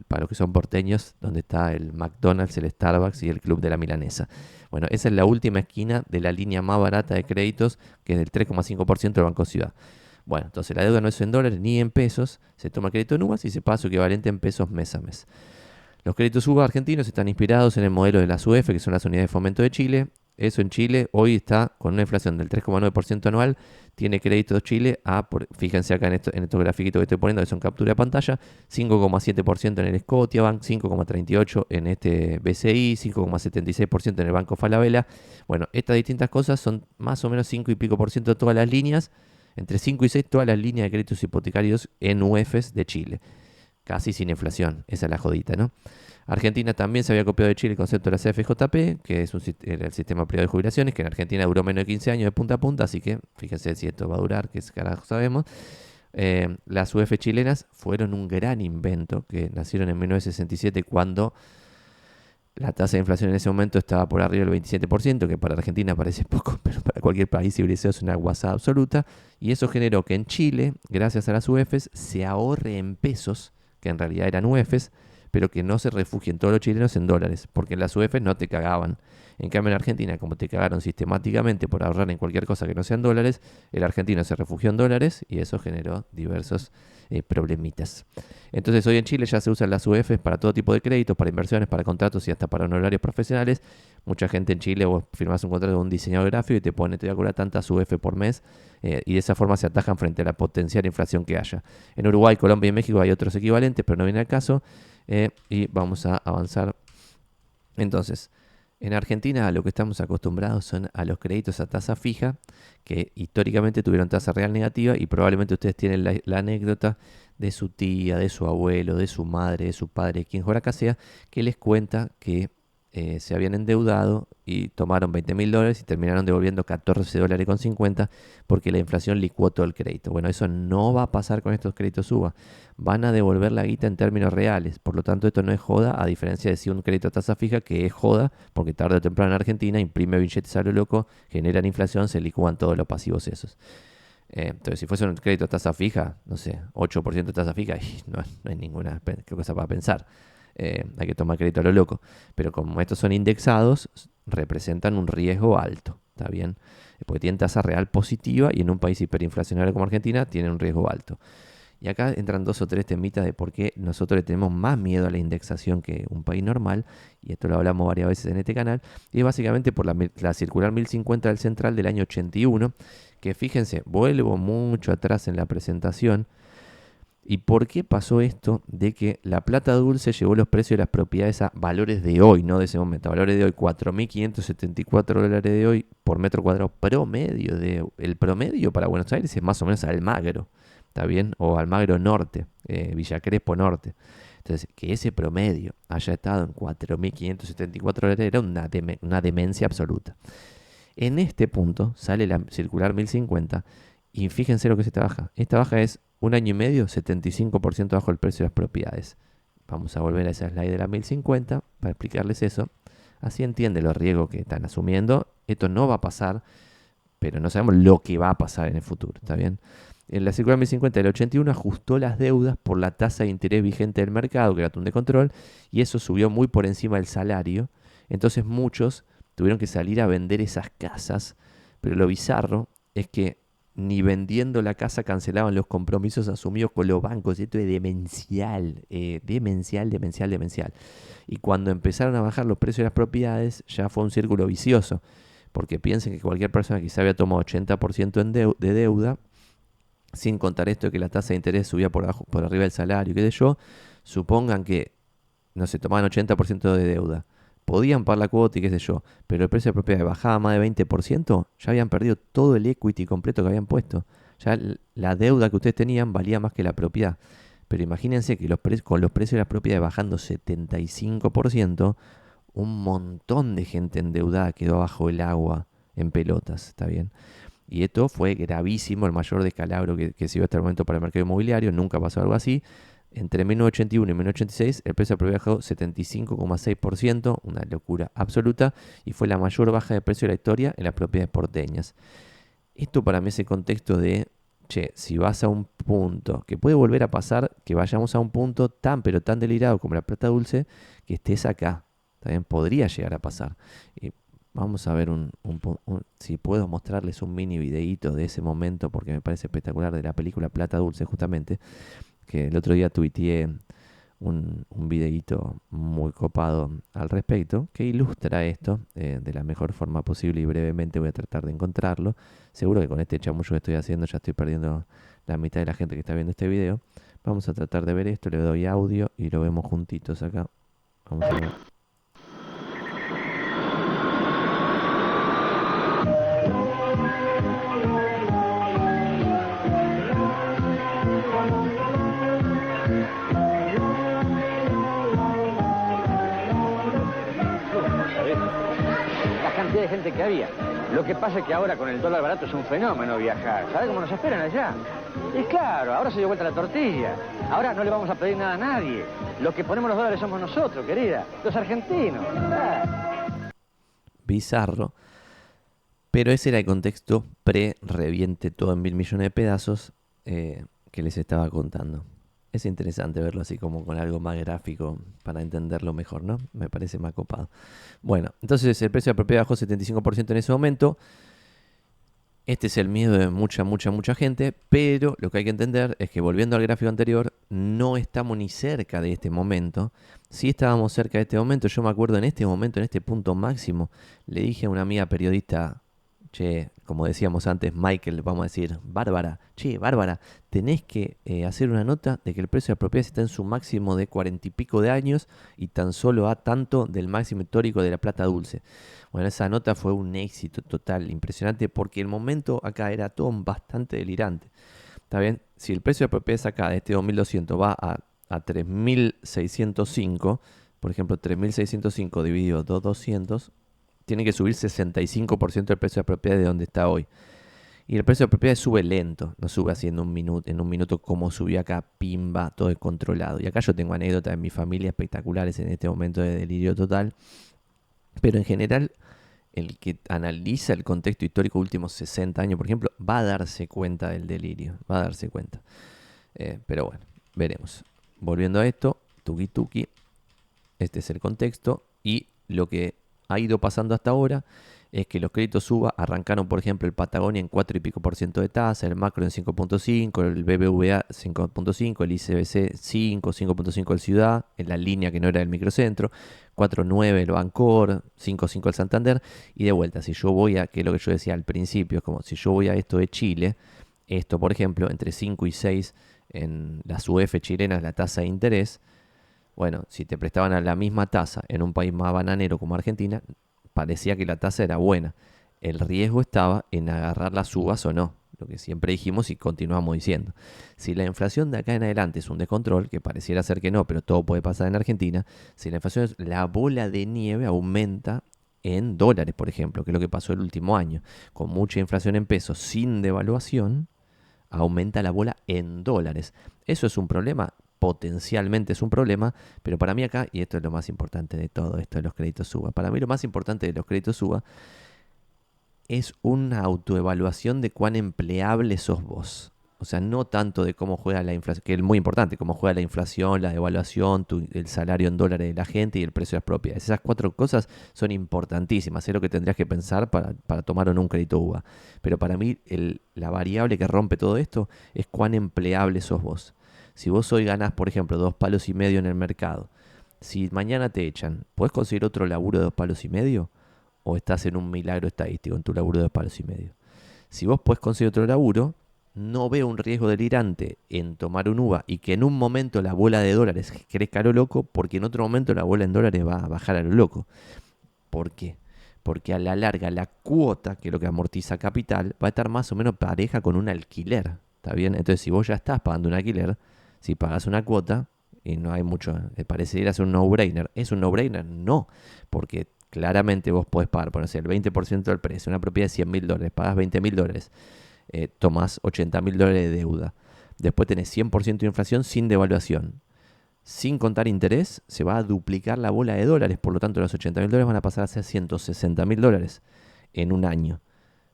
para los que son porteños, donde está el McDonald's, el Starbucks y el Club de la Milanesa. Bueno, esa es la última esquina de la línea más barata de créditos, que es del 3,5% del Banco Ciudad. Bueno, entonces la deuda no es en dólares ni en pesos, se toma crédito en uvas y se paga su equivalente en pesos mes a mes. Los créditos UVA argentinos están inspirados en el modelo de las UF, que son las unidades de fomento de Chile. Eso en Chile hoy está con una inflación del 3,9% anual. Tiene créditos Chile fíjense acá en estos grafiquitos que estoy poniendo, que son captura de pantalla, 5,7% en el Scotiabank, 5,38% en este BCI, 5,76% en el Banco Falabella. Bueno, estas distintas cosas son más o menos 5 y pico por ciento de todas las líneas, entre 5 y 6 todas las líneas de créditos hipotecarios en UEFs de Chile. Casi sin inflación, esa es la jodita, ¿no? Argentina también se había copiado de Chile el concepto de la CFJP, que era el sistema privado de jubilaciones, que en Argentina duró menos de 15 años de punta a punta, así que fíjense si esto va a durar, que carajo sabemos. Las UF chilenas fueron un gran invento, que nacieron en 1967 cuando la tasa de inflación en ese momento estaba por arriba del 27%, que para Argentina parece poco, pero para cualquier país civilizado es una guasada absoluta. Y eso generó que en Chile, gracias a las UEFs, se ahorre en pesos, que en realidad eran UEFs, pero que no se refugien todos los chilenos en dólares, porque en las UEFs no te cagaban. En cambio en Argentina, como te cagaron sistemáticamente por ahorrar en cualquier cosa que no sean dólares, el argentino se refugió en dólares y eso generó diversos problemitas. Entonces hoy en Chile ya se usan las UEFs para todo tipo de créditos, para inversiones, para contratos y hasta para honorarios profesionales. Mucha gente en Chile, vos firmás un contrato con un diseñador gráfico y te pone, te voy a cobrar tantas UEF por mes, y de esa forma se atajan frente a la potencial inflación que haya. En Uruguay, Colombia y México hay otros equivalentes, pero no viene al caso. Y vamos a avanzar. Entonces, en Argentina a lo que estamos acostumbrados son a los créditos a tasa fija, que históricamente tuvieron tasa real negativa, y probablemente ustedes tienen la anécdota de su tía, de su abuelo, de su madre, de su padre, quien acá sea, que les cuenta que se habían endeudado y tomaron $20.000 y terminaron devolviendo $14.50 porque la inflación licuó todo el crédito. Bueno, eso no va a pasar con estos créditos UVA. Van a devolver la guita en términos reales. Por lo tanto, esto no es joda, a diferencia de si un crédito a tasa fija, que es joda, porque tarde o temprano en Argentina imprime billetes a lo loco, generan inflación, se licúan todos los pasivos esos. Entonces, si fuese un crédito a tasa fija, no sé, 8% de tasa fija, no hay ninguna cosa para pensar. Hay que tomar crédito a lo loco. Pero como estos son indexados, representan un riesgo alto. ¿Está bien? Porque tienen tasa real positiva y en un país hiperinflacionario como Argentina tienen un riesgo alto. Y acá entran 2 o 3 temitas de por qué nosotros le tenemos más miedo a la indexación que un país normal, y esto lo hablamos varias veces en este canal, y es básicamente por la circular 1050 del Central del año 81, que fíjense, vuelvo mucho atrás en la presentación. ¿Y por qué pasó esto de que la plata dulce llevó los precios de las propiedades a valores de hoy, no de ese momento, a valores de hoy, $4.574 de hoy por metro cuadrado promedio? El promedio para Buenos Aires es más o menos Almagro, ¿está bien? O Almagro Norte, Villa Crespo Norte. Entonces, que ese promedio haya estado en $4.574 era una demencia absoluta. En este punto sale la circular 1050 y fíjense lo que es esta baja. Esta baja es 1 año y medio, 75% bajo el precio de las propiedades. Vamos a volver a esa slide de la 1050 para explicarles eso. Así entiende los riesgos que están asumiendo. Esto no va a pasar, pero no sabemos lo que va a pasar en el futuro, ¿está bien? En la circular 1050 del 81 ajustó las deudas por la tasa de interés vigente del mercado, que era TUN de control, y eso subió muy por encima del salario. Entonces muchos tuvieron que salir a vender esas casas, pero lo bizarro es que ni vendiendo la casa cancelaban los compromisos asumidos con los bancos. Y esto es demencial, demencial. Y cuando empezaron a bajar los precios de las propiedades, ya fue un círculo vicioso, porque piensen que cualquier persona que se había tomado 80% de deuda, sin contar esto de que la tasa de interés subía por arriba del salario, qué sé yo, supongan que, no se tomaban 80% de deuda, podían pagar la cuota y qué sé yo, pero el precio de propiedad bajaba más de 20%, ya habían perdido todo el equity completo que habían puesto. Ya la deuda que ustedes tenían valía más que la propiedad. Pero imagínense que con los precios de las propiedades bajando 75%, un montón de gente endeudada quedó bajo el agua en pelotas, ¿está bien? Y esto fue gravísimo, el mayor descalabro que se dio hasta el momento para el mercado inmobiliario. Nunca pasó algo así. Entre 1981 y 1986 el precio de la propiedad bajó 75,6%, una locura absoluta, y fue la mayor baja de precio de la historia en las propiedades porteñas. Esto para mí es el contexto de, che, si vas a un punto, que puede volver a pasar, que vayamos a un punto tan pero tan delirado como la plata dulce, que estés acá. También podría llegar a pasar. Vamos a ver si puedo mostrarles un mini videíto de ese momento, porque me parece espectacular, de la película Plata Dulce justamente, que el otro día tuiteé un videíto muy copado al respecto, que ilustra esto de la mejor forma posible, y brevemente voy a tratar de encontrarlo. Seguro que con este chamullo que estoy haciendo ya estoy perdiendo la mitad de la gente que está viendo este video. Vamos a tratar de ver esto, le doy audio y lo vemos juntitos acá. Vamos a ver. La cantidad de gente que había. Lo que pasa es que ahora con el dólar barato es un fenómeno viajar. ¿Sabes cómo nos esperan allá? Y claro, ahora se dio vuelta la tortilla. Ahora no le vamos a pedir nada a nadie. Los que ponemos los dólares somos nosotros, querida. Los argentinos. Bizarro. Pero ese era el contexto pre-reviente todo en 1.000 millones de pedazos que les estaba contando. Es interesante verlo así como con algo más gráfico para entenderlo mejor, ¿no? Me parece más copado. Bueno, entonces el precio de la propiedad bajó 75% en ese momento. Este es el miedo de mucha gente, pero lo que hay que entender es que, volviendo al gráfico anterior, no estamos ni cerca de este momento. Sí estábamos cerca de este momento. Yo me acuerdo en este momento, en este punto máximo, le dije a una amiga periodista, che, como decíamos antes, Michael, vamos a decir, Bárbara, che, Bárbara, tenés que hacer una nota de que el precio de la propiedad está en su máximo de 40 y pico de años y tan solo a tanto del máximo histórico de la plata dulce. Bueno, esa nota fue un éxito total, impresionante, porque el momento acá era todo bastante delirante. ¿Está bien? Si el precio de la propiedad acá de este 2200 va a 3605, por ejemplo, 3605 dividido 2200, tiene que subir 65% el precio de la propiedad de donde está hoy. Y el precio de la propiedad sube lento, no sube así en un minuto como subió acá, pimba, todo descontrolado. Y acá yo tengo anécdotas de mi familia espectaculares en este momento de delirio total. Pero en general, el que analiza el contexto histórico de los últimos 60 años, por ejemplo, va a darse cuenta del delirio, va a darse cuenta. Pero bueno, veremos. Volviendo a esto, tuki, este es el contexto y lo que ha ido pasando hasta ahora es que los créditos UVA arrancaron, por ejemplo, el Patagonia en 4 y pico por ciento de tasa, el Macro en 5.5, el BBVA 5.5, el ICBC 5.5 el Ciudad, en la línea que no era del microcentro, 4.9 el Bancor, 5.5 el Santander, y de vuelta, si yo voy a, que es lo que yo decía al principio, es como si yo voy a esto de Chile, esto, por ejemplo, entre 5 y 6 en las UF chilenas, la tasa de interés, bueno, si te prestaban a la misma tasa en un país más bananero como Argentina, parecía que la tasa era buena. El riesgo estaba en agarrar las uvas o no, lo que siempre dijimos y continuamos diciendo. Si la inflación de acá en adelante es un descontrol, que pareciera ser que no, pero todo puede pasar en Argentina, si la inflación es la bola de nieve aumenta en dólares, por ejemplo, que es lo que pasó el último año. Con mucha inflación en pesos sin devaluación, aumenta la bola en dólares. ¿Eso es un problema? Potencialmente es un problema, pero para mí acá, y esto es lo más importante de todo esto de los créditos UVA, para mí lo más importante de los créditos UVA es una autoevaluación de cuán empleable sos vos. O sea, no tanto de cómo juega la inflación, que es muy importante, cómo juega la inflación, la devaluación, el salario en dólares de la gente y el precio de las propiedades. Esas 4 cosas son importantísimas, es lo que tendrías que pensar para tomar o no un crédito UVA. Pero para mí la variable que rompe todo esto es cuán empleable sos vos. Si vos hoy ganás, por ejemplo, 2,5 palos en el mercado, si mañana te echan, ¿podés conseguir otro laburo de 2,5 palos? ¿O estás en un milagro estadístico en tu laburo de 2,5 palos? Si vos podés conseguir otro laburo, no veo un riesgo delirante en tomar un UVA y que en un momento la bola de dólares crezca a lo loco, porque en otro momento la bola en dólares va a bajar a lo loco. ¿Por qué? Porque a la larga la cuota, que es lo que amortiza capital, va a estar más o menos pareja con un alquiler. ¿Está bien? Entonces, si vos ya estás pagando un alquiler, si pagas una cuota, y no hay mucho, parecería ser un no-brainer. ¿Es un no-brainer? No, porque claramente vos podés pagar, por ejemplo, el 20% del precio, una propiedad de $100.000, pagas $20.000, tomás $80.000 de deuda. Después tenés 100% de inflación sin devaluación. Sin contar interés, se va a duplicar la bola de dólares. Por lo tanto, los $80.000 van a pasar a ser $160.000 en un año.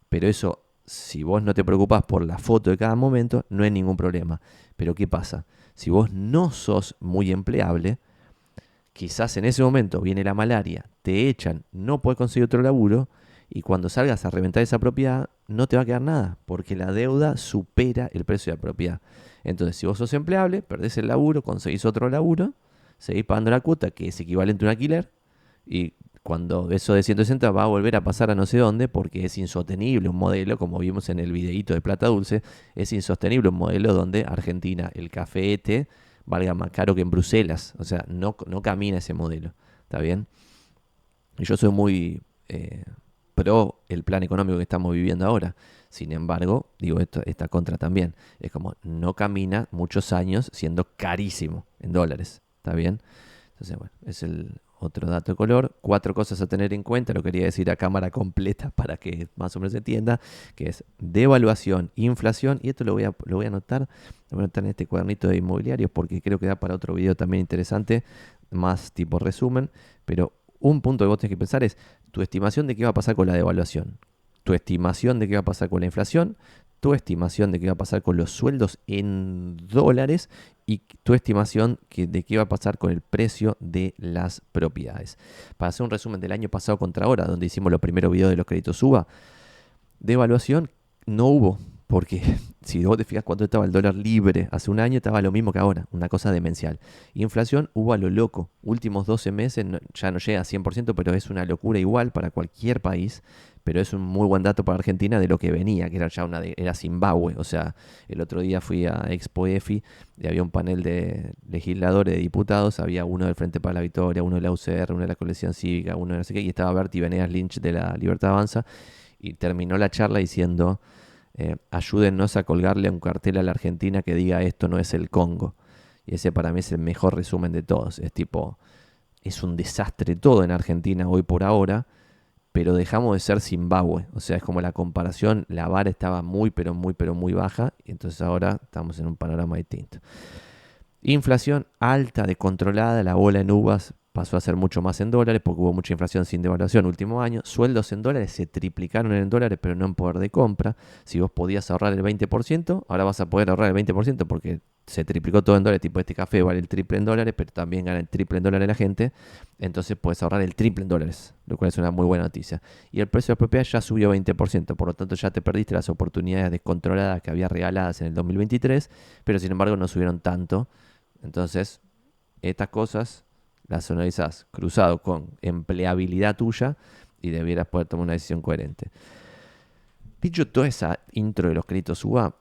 Pero eso, si vos no te preocupás por la foto de cada momento, no hay ningún problema. Pero ¿qué pasa? Si vos no sos muy empleable, quizás en ese momento viene la malaria, te echan, no puedes conseguir otro laburo y cuando salgas a reventar esa propiedad no te va a quedar nada porque la deuda supera el precio de la propiedad. Entonces, si vos sos empleable, perdés el laburo, conseguís otro laburo, seguís pagando la cuota que es equivalente a un alquiler y cuando eso de 160 va a volver a pasar a no sé dónde porque es insostenible un modelo, como vimos en el videíto de Plata Dulce, es insostenible un modelo donde Argentina, el café e té, valga más caro que en Bruselas. O sea, no camina ese modelo. ¿Está bien? Y yo soy muy pro el plan económico que estamos viviendo ahora. Sin embargo, digo, esta contra también. Es como, no camina muchos años siendo carísimo en dólares. ¿Está bien? Entonces, bueno, es el otro dato de color. 4 cosas a tener en cuenta, lo quería decir a cámara completa para que más o menos se entienda, que es devaluación, inflación, y esto lo voy a anotar en este cuadernito de inmobiliarios porque creo que da para otro video también interesante, más tipo resumen, pero un punto que vos tenés que pensar es tu estimación de qué va a pasar con la devaluación, tu estimación de qué va a pasar con la inflación, tu estimación de qué va a pasar con los sueldos en dólares y tu estimación de qué va a pasar con el precio de las propiedades. Para hacer un resumen del año pasado contra ahora, donde hicimos los primeros videos de los créditos UVA, devaluación no hubo, porque si vos te fijas cuánto estaba el dólar libre hace un año, estaba lo mismo que ahora, una cosa demencial. Inflación hubo a lo loco, últimos 12 meses ya no llega a 100%, pero es una locura igual para cualquier país. Pero es un muy buen dato para Argentina de lo que venía, que era ya era Zimbabue. O sea, el otro día fui a Expo EFI y había un panel de legisladores, de diputados. Había uno del Frente para la Victoria, uno de la UCR, uno de la Coalición Cívica, uno de no sé qué. Y estaba Berti Venegas Lynch de la Libertad Avanza. Y terminó la charla diciendo, ayúdennos a colgarle un cartel a la Argentina que diga esto no es el Congo. Y ese para mí es el mejor resumen de todos. Es tipo, es un desastre todo en Argentina hoy por ahora, pero dejamos de ser Zimbabue. O sea, es como la comparación, la vara estaba muy, pero muy baja, y entonces ahora estamos en un panorama distinto. Inflación alta, descontrolada, la bola en uvas pasó a ser mucho más en dólares, porque hubo mucha inflación sin devaluación el último año. Sueldos en dólares se triplicaron en dólares, pero no en poder de compra. Si vos podías ahorrar el 20%, ahora vas a poder ahorrar el 20% porque se triplicó todo en dólares, tipo este café vale el triple en dólares, pero también gana el triple en dólares la gente, entonces puedes ahorrar el triple en dólares, lo cual es una muy buena noticia. Y el precio de la propiedad ya subió 20%, por lo tanto ya te perdiste las oportunidades descontroladas que había regaladas en el 2023, pero sin embargo no subieron tanto. Entonces, estas cosas las analizás cruzado con empleabilidad tuya y debieras poder tomar una decisión coherente. Dicho toda esa intro de los créditos UBA,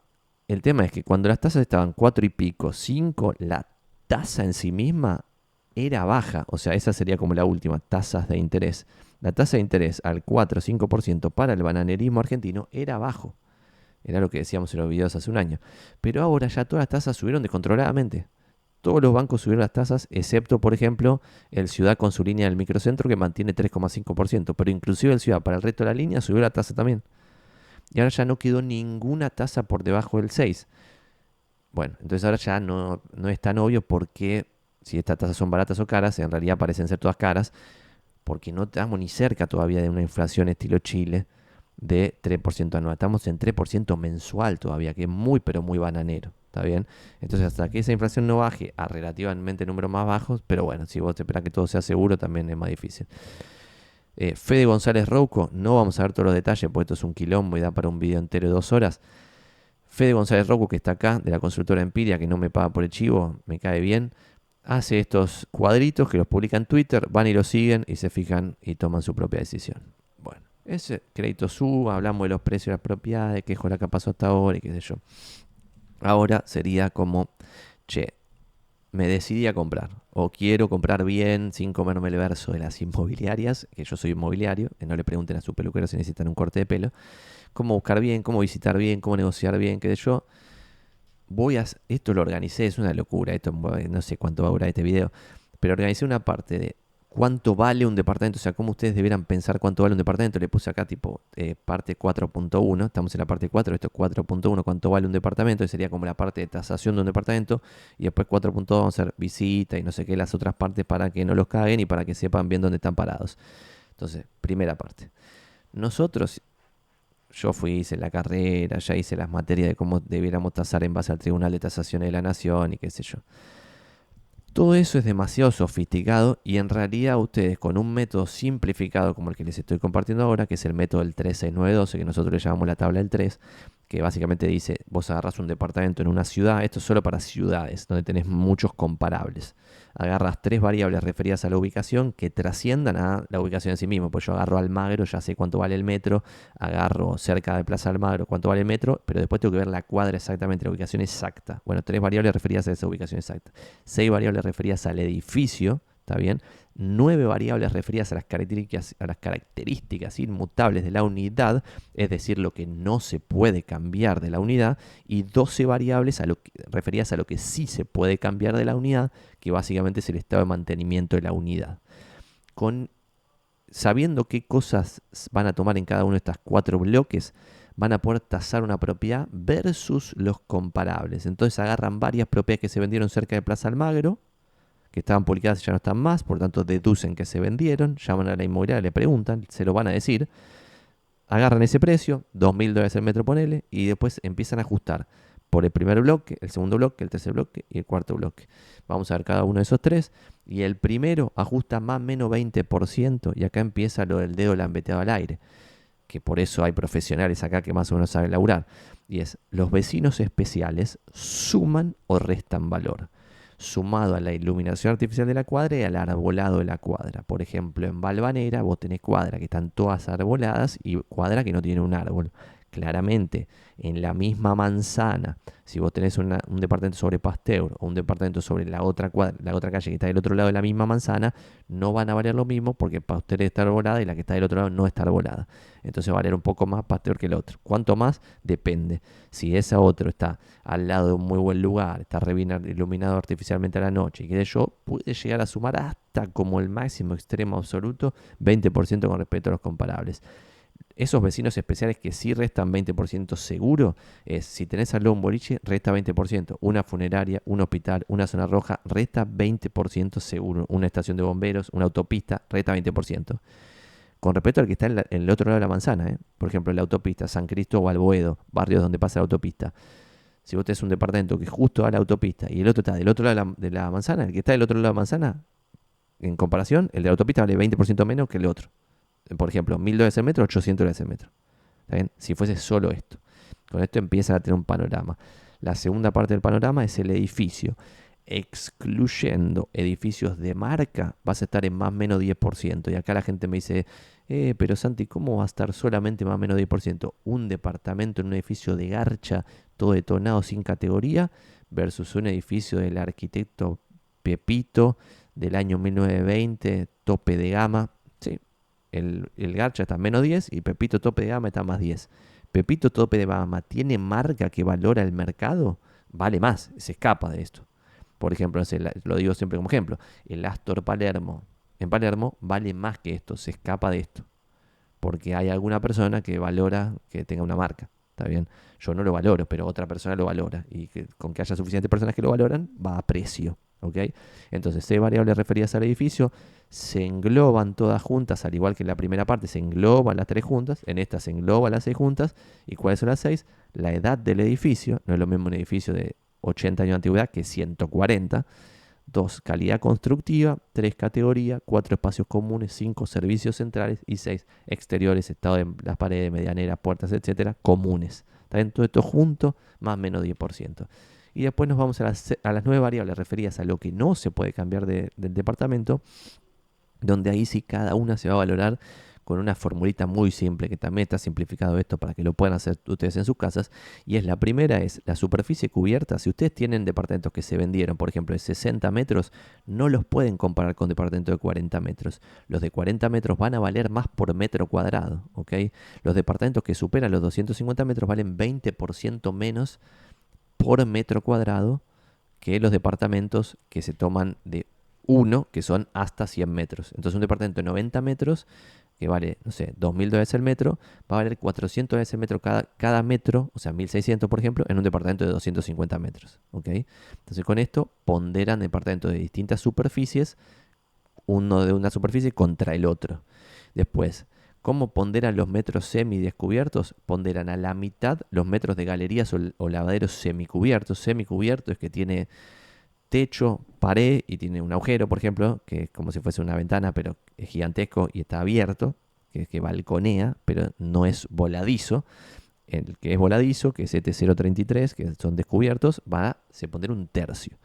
el tema es que cuando las tasas estaban 4 y pico, 5, la tasa en sí misma era baja. O sea, esa sería como la última, tasas de interés. La tasa de interés al 4 o 5% para el bananerismo argentino era bajo. Era lo que decíamos en los videos hace un año. Pero ahora ya todas las tasas subieron descontroladamente. Todos los bancos subieron las tasas, excepto, por ejemplo, el Ciudad con su línea del microcentro que mantiene 3,5%. Pero inclusive el Ciudad, para el resto de la línea, subió la tasa también. Y ahora ya no quedó ninguna tasa por debajo del 6. Bueno, entonces ahora ya no es tan obvio porque si estas tasas son baratas o caras, en realidad parecen ser todas caras, porque no estamos ni cerca todavía de una inflación estilo Chile de 3% anual. Estamos en 3% mensual todavía, que es muy, pero muy bananero. ¿Está bien? Entonces, hasta que esa inflación no baje a relativamente números más bajos, pero bueno, si vos te esperas que todo sea seguro, también es más difícil. Fede González Rouco, no vamos a ver todos los detalles, porque esto es un quilombo y da para un video entero de 2 horas. Fede González Rouco, que está acá, de la consultora Empiria, que no me paga por el chivo, me cae bien, hace estos cuadritos que los publica en Twitter, van y los siguen y se fijan y toman su propia decisión. Bueno, ese crédito suba, hablamos de los precios de las propiedades, qué es la que pasó hasta ahora y qué sé yo. Ahora sería como, che, me decidí a comprar, o quiero comprar bien sin comerme el verso de las inmobiliarias, que yo soy inmobiliario, que no le pregunten a su peluquero si necesitan un corte de pelo, cómo buscar bien, cómo visitar bien, cómo negociar bien, qué sé yo. Esto lo organicé, es una locura, esto no sé cuánto va a durar este video, pero organicé una parte de cuánto vale un departamento, o sea, cómo ustedes debieran pensar cuánto vale un departamento. Le puse acá tipo parte 4.1, estamos en la parte 4, esto es 4.1, cuánto vale un departamento, y sería como la parte de tasación de un departamento, y después 4.2 vamos a hacer visita y no sé qué, las otras partes para que no los caguen y para que sepan bien dónde están parados. Entonces, primera parte. Nosotros, yo hice la carrera, ya hice las materias de cómo debiéramos tasar en base al Tribunal de Tasaciones de la Nación y qué sé yo. Todo eso es demasiado sofisticado y en realidad ustedes con un método simplificado como el que les estoy compartiendo ahora, que es el método del 36912, que nosotros le llamamos la tabla del 3, que básicamente dice, vos agarras un departamento en una ciudad, esto es solo para ciudades, donde tenés muchos comparables. Agarras 3 variables referidas a la ubicación que trasciendan a la ubicación en sí mismo. Pues yo agarro Almagro, ya sé cuánto vale el metro, agarro cerca de Plaza Almagro cuánto vale el metro, pero después tengo que ver la cuadra exactamente, la ubicación exacta. Bueno, 3 variables referidas a esa ubicación exacta. 6 variables referidas al edificio, ¿está bien? 9 variables referidas a las características inmutables de la unidad, es decir, lo que no se puede cambiar de la unidad, y 12 variables referidas a lo que sí se puede cambiar de la unidad, que básicamente es el estado de mantenimiento de la unidad. Sabiendo qué cosas van a tomar en cada uno de estos 4 bloques, van a poder tasar una propiedad versus los comparables. Entonces agarran varias propiedades que se vendieron cerca de Plaza Almagro, que estaban publicadas y ya no están más, por tanto deducen que se vendieron, llaman a la inmobiliaria, le preguntan, se lo van a decir, agarran ese precio, $2.000 el metro ponele, y después empiezan a ajustar por el primer bloque, el segundo bloque, el tercer bloque y el cuarto bloque. Vamos a ver cada uno de esos 3, y el primero ajusta más o menos 20%, y acá empieza lo del dedo lambeteado al aire, que por eso hay profesionales acá que más o menos saben laburar, y es, los vecinos especiales suman o restan valor, sumado a la iluminación artificial de la cuadra y al arbolado de la cuadra. Por ejemplo, en Valvanera vos tenés cuadras que están todas arboladas y cuadra que no tiene un árbol. Claramente, en la misma manzana, si vos tenés un departamento sobre Pasteur o un departamento sobre la otra calle que está del otro lado de la misma manzana, no van a valer lo mismo porque Pasteur está arbolada y la que está del otro lado no está arbolada. Entonces va a valer un poco más Pasteur que el otro. ¿Cuánto más? Depende. Si ese otro está al lado de un muy buen lugar, está iluminado artificialmente a la noche y qué sé yo, puede llegar a sumar hasta como el máximo extremo absoluto 20% con respecto a los comparables. Esos vecinos especiales que sí restan 20% seguro, es si tenés al lado un boliche, resta 20%. Una funeraria, un hospital, una zona roja, resta 20% seguro. Una estación de bomberos, una autopista, resta 20%. Con respecto al que está en el otro lado de la manzana, por ejemplo, en la autopista San Cristóbal, Boedo, barrios donde pasa la autopista, Si vos tenés un departamento que justo da la autopista y el otro está del otro lado de la manzana, el que está del otro lado de la manzana, en comparación, el de la autopista vale 20% menos que el otro. Por ejemplo, $1.000 el metro, $800 el metro. ¿Está bien? Si fuese solo esto. Con esto empiezan a tener un panorama. La segunda parte del panorama es el edificio. Excluyendo edificios de marca, vas a estar en más o menos 10%. Y acá la gente me dice, pero Santi, ¿cómo va a estar solamente más o menos 10%? Un departamento en un edificio de garcha, todo detonado sin categoría, versus un edificio del arquitecto Pepito del año 1920, tope de gama. Sí, el garcha está en menos 10 y Pepito tope de gama está más 10. Pepito tope de gama tiene marca que valora el mercado, vale más, se escapa de esto. Por ejemplo, no sé, lo digo siempre como ejemplo, el Astor Palermo en Palermo vale más que esto, se escapa de esto. Porque hay alguna persona que valora que tenga una marca, ¿está bien? Yo no lo valoro, pero otra persona lo valora. Y con que haya suficientes personas que lo valoran, va a precio, ¿ok? Entonces, C variables referidas al edificio se engloban todas juntas, al igual que en la primera parte se engloban las 3 juntas, en esta se engloban las 6 juntas. ¿Y cuáles son las 6? La edad del edificio, no es lo mismo un edificio de 80 años de antigüedad que 140. 2, calidad constructiva. 3, categoría. 4, espacios comunes. 5, servicios centrales. Y 6, exteriores, estado de las paredes, medianeras, puertas, etcétera, comunes. ¿Está bien? Todo esto junto, más o menos 10%. Y después nos vamos a las 9 variables referidas a lo que no se puede cambiar del departamento, donde ahí sí cada una se va a valorar con una formulita muy simple, que también está simplificado esto para que lo puedan hacer ustedes en sus casas. Y la primera es la superficie cubierta. Si ustedes tienen departamentos que se vendieron, por ejemplo, de 60 metros, no los pueden comparar con departamentos de 40 metros. Los de 40 metros van a valer más por metro cuadrado, ¿ok? Los departamentos que superan los 250 metros valen 20% menos por metro cuadrado que los departamentos que se toman de 1, que son hasta 100 metros. Entonces un departamento de 90 metros, que vale, no sé, $2.000 el metro, va a valer $400 el metro cada metro, o sea, 1.600 por ejemplo, en un departamento de 250 metros. ¿Ok? Entonces con esto ponderan departamentos de distintas superficies, uno de una superficie contra el otro. Después, ¿cómo ponderan los metros semidescubiertos? Ponderan a la mitad los metros de galerías o lavaderos semicubiertos. Semicubierto es que tiene techo, pared y tiene un agujero, por ejemplo, que es como si fuese una ventana, pero es gigantesco y está abierto, que balconea, pero no es voladizo. El que es voladizo, que es ET033, que son descubiertos, se pondrá un tercio.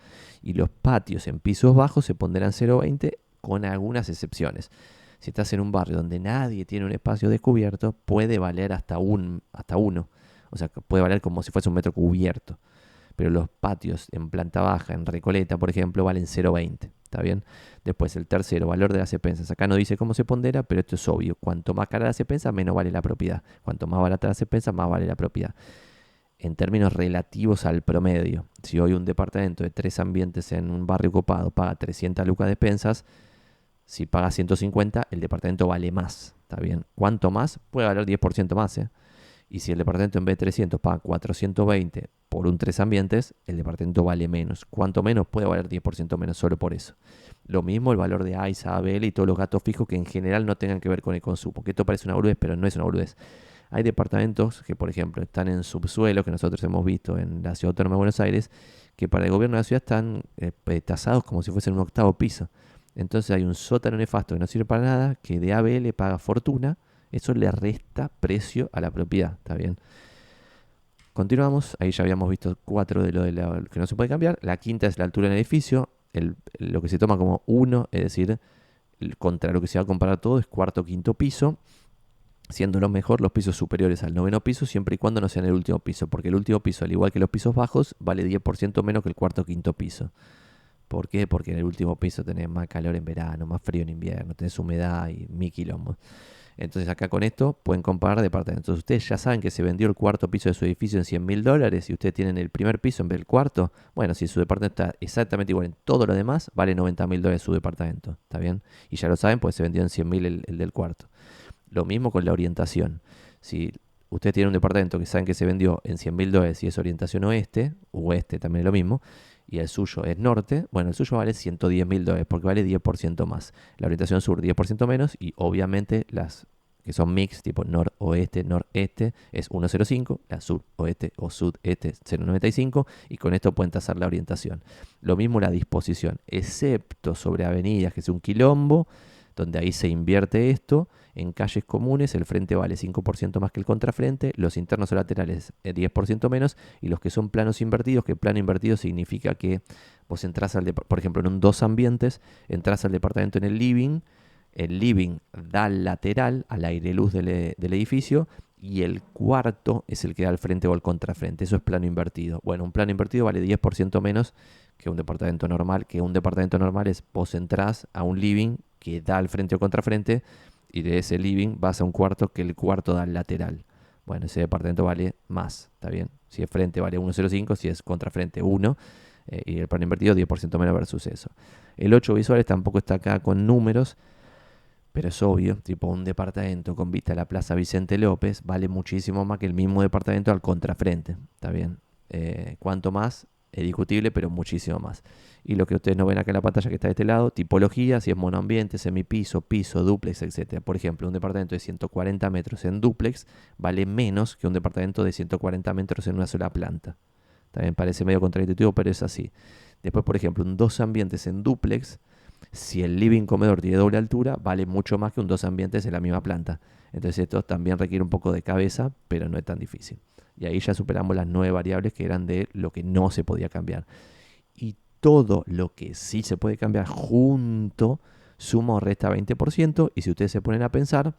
Y los patios en pisos bajos se pondrán 0,20 con algunas excepciones. Si estás en un barrio donde nadie tiene un espacio descubierto, puede valer hasta uno. O sea, puede valer como si fuese un metro cubierto. Pero los patios en planta baja, en Recoleta, por ejemplo, valen 0,20. ¿Está bien? Después, el tercero, valor de las expensas. Acá no dice cómo se pondera, pero esto es obvio. Cuanto más cara la expensa, menos vale la propiedad. Cuanto más barata la expensa, más vale la propiedad. En términos relativos al promedio, si hoy un departamento de 3 ambientes en un barrio copado paga 300 lucas de expensas, si paga 150, el departamento vale más. ¿Está bien? ¿Cuánto más? Puede valer 10% más, ¿eh? Y si el departamento en vez de 300 paga 420 por un 3 ambientes, el departamento vale menos. ¿Cuánto menos? Puede valer 10% menos solo por eso. Lo mismo el valor de AISA, ABL y todos los gastos fijos que en general no tengan que ver con el consumo. Que esto parece una boludez, pero no es una boludez. Hay departamentos que, por ejemplo, están en subsuelo, que nosotros hemos visto en la Ciudad Autónoma de Buenos Aires, que para el gobierno de la ciudad están tasados como si fuesen un 8º piso. Entonces hay un sótano nefasto que no sirve para nada, que de ABL paga fortuna. Eso le resta precio a la propiedad, ¿está bien? Continuamos, ahí ya habíamos visto 4 de lo que no se puede cambiar. La quinta es la altura del edificio, lo que se toma como 1, es decir, contra lo que se va a comparar todo es 4º, 5º piso, siendo lo mejor los pisos superiores al 9º piso, siempre y cuando no sean el último piso, porque el último piso, al igual que los pisos bajos, vale 10% menos que el 4º, 5º piso. ¿Por qué? Porque en el último piso tenés más calor en verano, más frío en invierno, tenés humedad y 1000 quilombos. Entonces acá con esto pueden comparar departamentos. Entonces ustedes ya saben que se vendió el 4º piso de su edificio en $100.000 y ustedes tienen el primer piso en vez del 4º. Bueno, si su departamento está exactamente igual en todo lo demás, vale $90.000 su departamento. ¿Está bien? Y ya lo saben, pues se vendió en 100.000 el del 4º. Lo mismo con la orientación. Si ustedes tienen un departamento que saben que se vendió en $100.000 y es orientación oeste, o oeste también es lo mismo, y el suyo es norte, bueno, el suyo vale $110.000 porque vale 10% más. La orientación sur 10% menos y obviamente las que son mix, tipo noroeste, noreste, es 105, la suroeste o sudeste 095, y con esto pueden tasar la orientación. Lo mismo la disposición, excepto sobre avenidas, que es un quilombo, donde ahí se invierte esto. En calles comunes el frente vale 5% más que el contrafrente, los internos o laterales 10% menos, y los que son planos invertidos, que plano invertido significa que vos entrás por ejemplo, en un dos ambientes, entrás al departamento en el living da al lateral, al aire luz del edificio, y el cuarto es el que da al frente o al contrafrente. Eso es plano invertido. Bueno, un plano invertido vale 10% menos que un departamento normal, que un departamento normal es vos entrás a un living que da al frente o contrafrente, y de ese living vas a un cuarto que el cuarto da al lateral. Bueno, ese departamento vale más, ¿está bien? Si es frente vale 1,05, si es contrafrente 1, y el plano invertido 10% menos versus eso. El 8 visuales tampoco está acá con números, pero es obvio, tipo un departamento con vista a la Plaza Vicente López vale muchísimo más que el mismo departamento al contrafrente, ¿está bien? ¿Cuánto más? Es discutible, pero muchísimo más. Y lo que ustedes no ven acá en la pantalla que está de este lado, tipología, si es monoambiente, semipiso, piso, dúplex, etc. Por ejemplo, un departamento de 140 metros en dúplex vale menos que un departamento de 140 metros en una sola planta. También parece medio contradictivo, pero es así. Después, por ejemplo, un dos ambientes en dúplex, si el living comedor tiene doble altura, vale mucho más que un dos ambientes en la misma planta. Entonces esto también requiere un poco de cabeza, pero no es tan difícil. Y ahí ya superamos las 9 variables que eran de lo que no se podía cambiar. Y todo lo que sí se puede cambiar junto suma o resta 20%. Y si ustedes se ponen a pensar,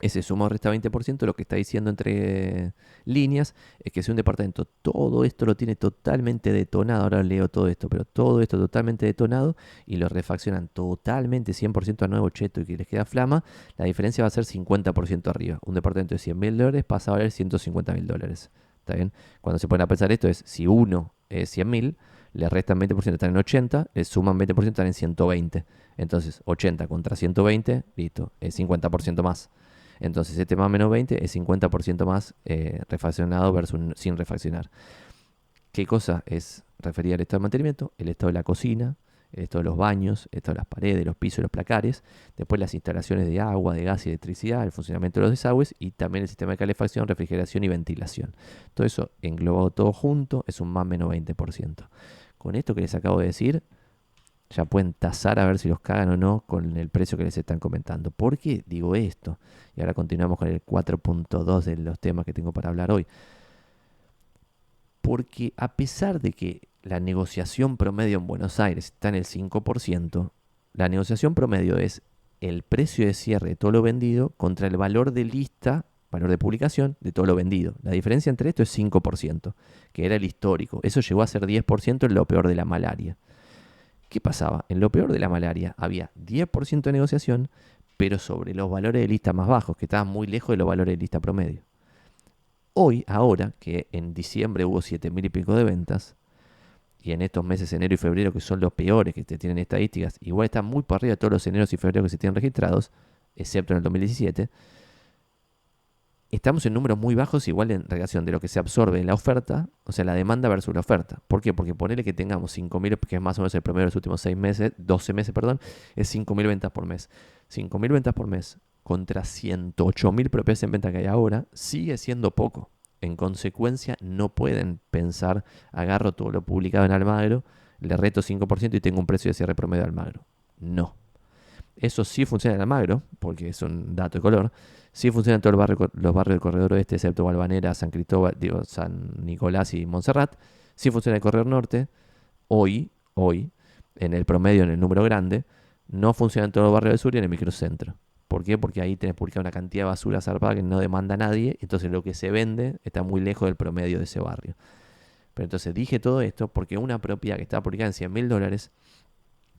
ese suma o resta 20%, lo que está diciendo entre líneas es que si un departamento todo esto lo tiene totalmente detonado, ahora leo todo esto, pero todo esto totalmente detonado, y lo refaccionan totalmente 100% a nuevo cheto y que les queda flama, la diferencia va a ser 50% arriba. Un departamento de $100.000 pasa a valer $150.000. ¿Está bien? Cuando se ponen a pensar esto es, si uno es 100.000, le restan 20%, están en 80, le suman 20%, están en 120. Entonces 80 contra 120, listo, es 50% más. Entonces este más menos 20 es 50% más refaccionado versus sin refaccionar. ¿Qué cosa es referida al estado de mantenimiento? El estado de la cocina, el estado de los baños, el estado de las paredes, los pisos y los placares. Después las instalaciones de agua, de gas y electricidad, el funcionamiento de los desagües y también el sistema de calefacción, refrigeración y ventilación. Todo eso englobado todo junto es un más menos 20%. Con esto que les acabo de decir, ya pueden tasar a ver si los cagan o no con el precio que les están comentando. ¿Por qué digo esto? Y ahora continuamos con el 4.2 de los temas que tengo para hablar hoy. Porque a pesar de que la negociación promedio en Buenos Aires está en el 5%, la negociación promedio es el precio de cierre de todo lo vendido contra el valor de lista, valor de publicación de todo lo vendido. La diferencia entre esto es 5%, que era el histórico. Eso llegó a ser 10% en lo peor de la malaria. ¿Qué pasaba? En lo peor de la malaria había 10% de negociación, pero sobre los valores de lista más bajos, que estaban muy lejos de los valores de lista promedio. Hoy, ahora, que en diciembre hubo 7.000 y pico de ventas, y en estos meses, enero y febrero, que son los peores que tienen estadísticas, igual están muy por arriba de todos los eneros y febreros que se tienen registrados, excepto en el 2017, estamos en números muy bajos igual en relación de lo que se absorbe en la oferta, o sea, la demanda versus la oferta. ¿Por qué? Porque ponele que tengamos 5.000, que es más o menos el promedio de los últimos 12 meses, es 5.000 ventas por mes. 5.000 ventas por mes contra 108.000 propiedades en venta que hay ahora, sigue siendo poco. En consecuencia, no pueden pensar, agarro todo lo publicado en Almagro, le reto 5% y tengo un precio de cierre promedio de Almagro. No. Eso sí funciona en Almagro, porque es un dato de color. Sí funciona en todos los barrios del Corredor Oeste, excepto Valvanera, San Cristóbal, San Nicolás y Montserrat. Sí funciona en el Corredor Norte. Hoy, en el promedio, en el número grande, no funciona en todos los barrios del sur y en el microcentro. ¿Por qué? Porque ahí tenés publicada una cantidad de basura zarpada que no demanda a nadie. Entonces lo que se vende está muy lejos del promedio de ese barrio. Pero entonces dije todo esto porque una propiedad que está publicada en $100.000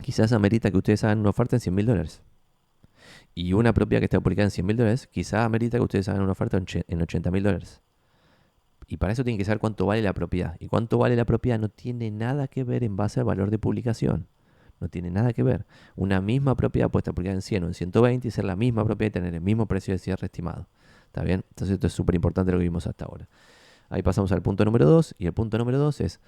quizás amerita que ustedes hagan una oferta en $100.000. Y una propiedad que está publicada en $100.000 quizás amerita que ustedes hagan una oferta en $80.000. Y para eso tienen que saber cuánto vale la propiedad. Y cuánto vale la propiedad no tiene nada que ver en base al valor de publicación. No tiene nada que ver. Una misma propiedad puede estar publicada en 100 o en 120 y ser la misma propiedad y tener el mismo precio de cierre estimado. ¿Está bien? Entonces esto es súper importante lo que vimos hasta ahora. Ahí pasamos al punto número 2. Y el punto número 2 es,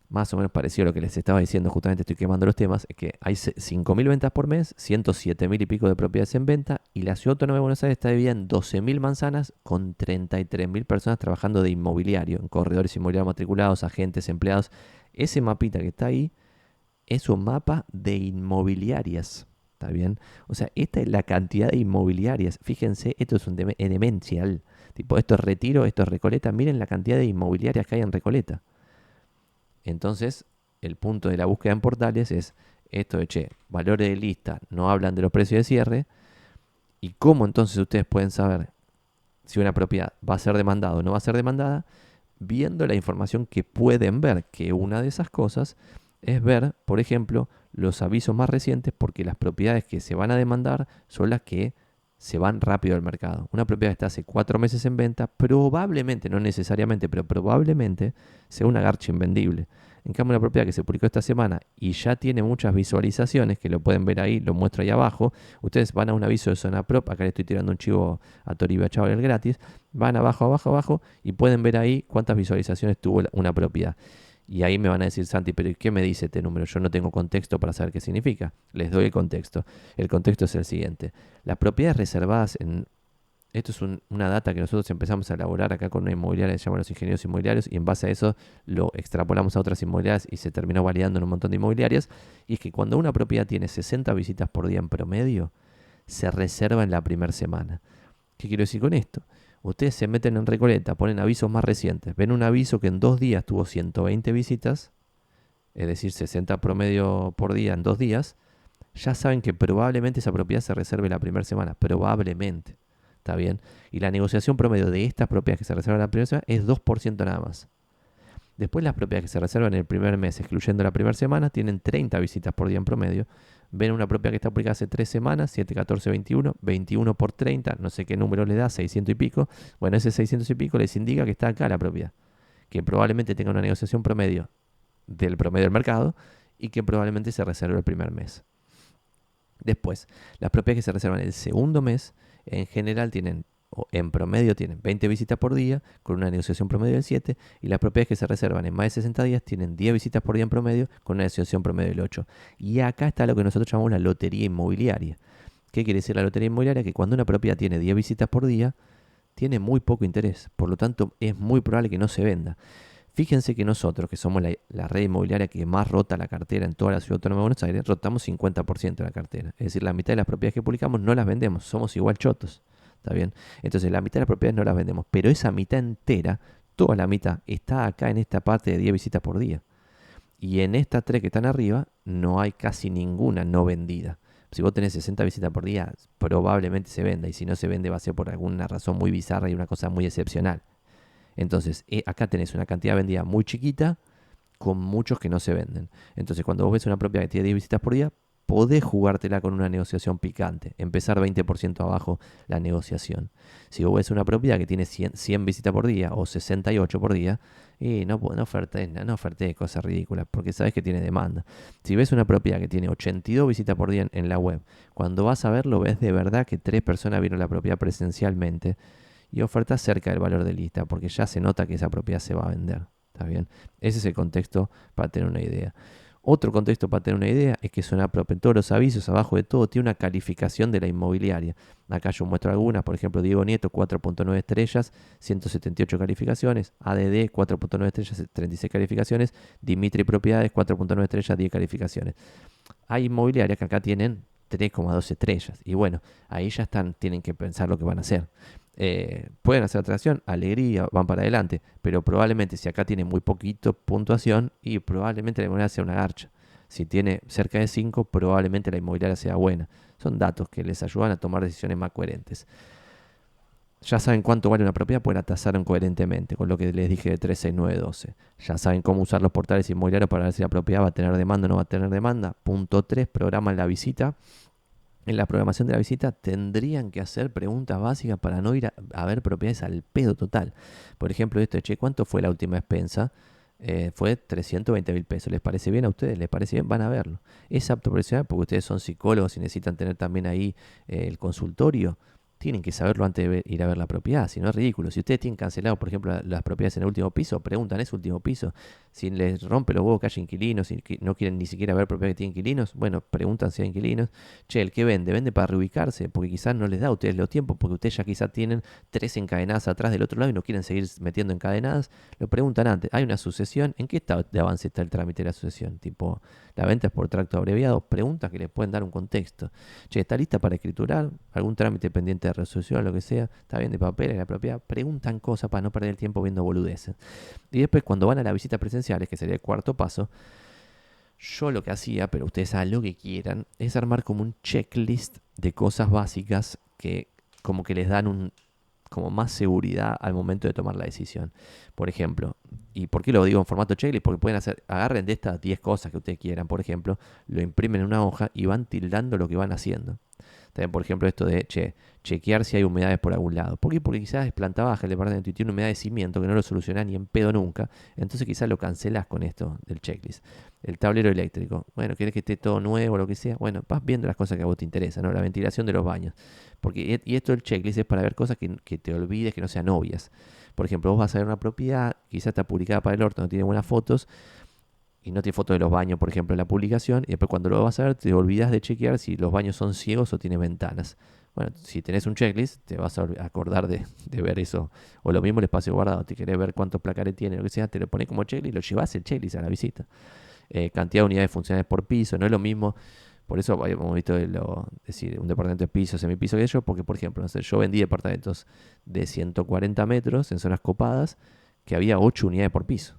más o menos parecido a lo que les estaba diciendo, justamente estoy quemando los temas, es que hay 5.000 ventas por mes, 107.000 y pico de propiedades en venta, y la Ciudad Autónoma de Buenos Aires está dividida en 12.000 manzanas con 33.000 personas trabajando de inmobiliario, en corredores inmobiliarios matriculados, agentes, empleados. Ese mapita que está ahí es un mapa de inmobiliarias, ¿está bien? O sea, esta es la cantidad de inmobiliarias. Fíjense, esto es un demencial. Tipo, esto es Retiro, esto es Recoleta. Miren la cantidad de inmobiliarias que hay en Recoleta. Entonces, el punto de la búsqueda en portales es esto de, che, valores de lista no hablan de los precios de cierre. ¿Y cómo entonces ustedes pueden saber si una propiedad va a ser demandada o no va a ser demandada? Viendo la información que pueden ver, que una de esas cosas es ver, por ejemplo, los avisos más recientes, porque las propiedades que se van a demandar son las que se van rápido al mercado. Una propiedad que está hace 4 meses en venta, probablemente, no necesariamente, pero probablemente sea una garcha invendible. En cambio, una propiedad que se publicó esta semana y ya tiene muchas visualizaciones, que lo pueden ver ahí, lo muestro ahí abajo. Ustedes van a un aviso de Zona Prop, acá le estoy tirando un chivo a Toribia Chaval gratis, van abajo, abajo, abajo y pueden ver ahí cuántas visualizaciones tuvo una propiedad. Y ahí me van a decir, Santi, pero ¿qué me dice este número? Yo no tengo contexto para saber qué significa. Les doy el contexto. El contexto es el siguiente. Las propiedades reservadas en... Esto es una data que nosotros empezamos a elaborar acá con una inmobiliaria que se llama Los Ingenieros Inmobiliarios, y en base a eso lo extrapolamos a otras inmobiliarias y se terminó validando en un montón de inmobiliarias. Y es que cuando una propiedad tiene 60 visitas por día en promedio, se reserva en la primera semana. ¿Qué quiero decir con esto? Ustedes se meten en Recoleta, ponen avisos más recientes, ven un aviso que en 2 días tuvo 120 visitas, es decir, 60 promedio por día en 2 días, ya saben que probablemente esa propiedad se reserve la primera semana, probablemente, ¿está bien? Y la negociación promedio de estas propiedades que se reservan la primera semana es 2% nada más. Después las propiedades que se reservan en el primer mes, excluyendo la primera semana, tienen 30 visitas por día en promedio. Ven una propiedad que está publicada hace 3 semanas, 7, 14, 21, 21 por 30, no sé qué número le da, 600 y pico. Bueno, ese 600 y pico les indica que está acá la propiedad, que probablemente tenga una negociación promedio del promedio del mercado y que probablemente se reserve el primer mes. Después, las propiedades que se reservan el segundo mes, en general tienen, o en promedio tienen 20 visitas por día, con una negociación promedio del 7, y las propiedades que se reservan en más de 60 días tienen 10 visitas por día en promedio, con una negociación promedio del 8. Y acá está lo que nosotros llamamos la lotería inmobiliaria. ¿Qué quiere decir la lotería inmobiliaria? Que cuando una propiedad tiene 10 visitas por día, tiene muy poco interés, por lo tanto es muy probable que no se venda. Fíjense que nosotros, que somos la red inmobiliaria que más rota la cartera en toda la Ciudad Autónoma de Buenos Aires, rotamos 50% de la cartera. Es decir, la mitad de las propiedades que publicamos no las vendemos, somos igual chotos. ¿Está bien? Entonces la mitad de las propiedades no las vendemos, pero esa mitad entera, toda la mitad, está acá en esta parte de 10 visitas por día. Y en estas 3 que están arriba, no hay casi ninguna no vendida. Si vos tenés 60 visitas por día, probablemente se venda, y si no se vende va a ser por alguna razón muy bizarra y una cosa muy excepcional. Entonces, acá tenés una cantidad vendida muy chiquita con muchos que no se venden. Entonces, cuando vos ves una propiedad que tiene 10 visitas por día, podés jugártela con una negociación picante, empezar 20% abajo la negociación. Si vos ves una propiedad que tiene 100 visitas por día o 68 por día, no ofertes cosas ridículas, porque sabes que tiene demanda. Si ves una propiedad que tiene 82 visitas por día en la web, cuando vas a verlo ves de verdad que 3 personas vieron la propiedad presencialmente y ofertas cerca del valor de lista, porque ya se nota que esa propiedad se va a vender. ¿Está bien? Ese es el contexto para tener una idea. Otro contexto para tener una idea es que Zona Prop en todos los avisos, abajo de todo, tiene una calificación de la inmobiliaria. Acá yo muestro algunas, por ejemplo, Diego Nieto, 4.9 estrellas, 178 calificaciones, ADD, 4.9 estrellas, 36 calificaciones, Dimitri Propiedades, 4.9 estrellas, 10 calificaciones. Hay inmobiliarias que acá tienen 3,2 estrellas, y bueno, ahí ya tienen que pensar lo que van a hacer. Pueden hacer atracción, alegría, van para adelante, pero probablemente si acá tiene muy poquito puntuación y probablemente la inmobiliaria sea una garcha. Si tiene cerca de 5, probablemente la inmobiliaria sea buena. Son datos que les ayudan a tomar decisiones más coherentes. Ya saben cuánto vale una propiedad, pues la tasaron coherentemente con lo que les dije de 3, 6, 9, 12. Ya saben cómo usar los portales inmobiliarios para ver si la propiedad va a tener demanda o no va a tener demanda. Punto 3, programan la visita. En la programación de la visita tendrían que hacer preguntas básicas para no ir a ver propiedades al pedo total. Por ejemplo, esto de, ¿cuánto fue la última expensa? Fue 320.000 pesos. ¿Les parece bien a ustedes? ¿Les parece bien? Van a verlo. Es apto profesional porque ustedes son psicólogos y necesitan tener también ahí el consultorio. tienen que saberlo antes de ir a ver la propiedad, si no es ridículo. Si ustedes tienen cancelado, por ejemplo, las propiedades en el último piso, preguntan, ¿es último piso? Si les rompe los huevos que haya inquilinos, si no quieren ni siquiera ver propiedades que tienen inquilinos, bueno, preguntan si hay inquilinos. Che, el que vende para reubicarse, porque quizás no les da a ustedes los tiempos, porque ustedes ya quizás tienen 3 encadenadas atrás del otro lado y no quieren seguir metiendo encadenadas. Lo preguntan antes. ¿Hay una sucesión? ¿En qué estado de avance está el trámite de la sucesión? Tipo, la venta es por tracto abreviado. Preguntas que les pueden dar un contexto. Che, ¿está lista para escriturar? ¿Algún trámite pendiente de resolución? Lo que sea. ¿Está bien de papel en la propiedad? Preguntan cosas para no perder el tiempo viendo boludeces. Y después, cuando van a las visitas presenciales, que sería el cuarto paso, yo lo que hacía, pero ustedes hagan lo que quieran, es armar como un checklist de cosas básicas que como que les dan como más seguridad al momento de tomar la decisión. Por ejemplo, ¿y por qué lo digo en formato checklist? Porque pueden agarren de estas 10 cosas que ustedes quieran, por ejemplo, lo imprimen en una hoja y van tildando lo que van haciendo. También, por ejemplo, esto de, chequear si hay humedades por algún lado. ¿Por qué? Porque quizás es planta baja el departamento y tiene humedad de cimiento que no lo soluciona ni en pedo nunca. Entonces quizás lo cancelas con esto del checklist. El tablero eléctrico. Bueno, querés que esté todo nuevo o lo que sea. Bueno, vas viendo las cosas que a vos te interesan, ¿no? La ventilación de los baños. Y esto del checklist es para ver cosas que te olvides, que no sean obvias. Por ejemplo, vos vas a ver una propiedad, quizás está publicada para el orto, no tiene buenas fotos, y no tiene foto de los baños, por ejemplo, en la publicación, y después cuando lo vas a ver te olvidas de chequear si los baños son ciegos o tienen ventanas. Bueno, si tenés un checklist, te vas a acordar de ver eso. O lo mismo el espacio guardado, te querés ver cuántos placares tiene, lo que sea, te lo pones como checklist y lo llevas el checklist a la visita. Cantidad de unidades funcionales por piso, no es lo mismo. Por eso hemos visto decir un departamento de piso, semipiso que yo, porque por ejemplo, no sé, yo vendí departamentos de 140 metros en zonas copadas que había 8 unidades por piso.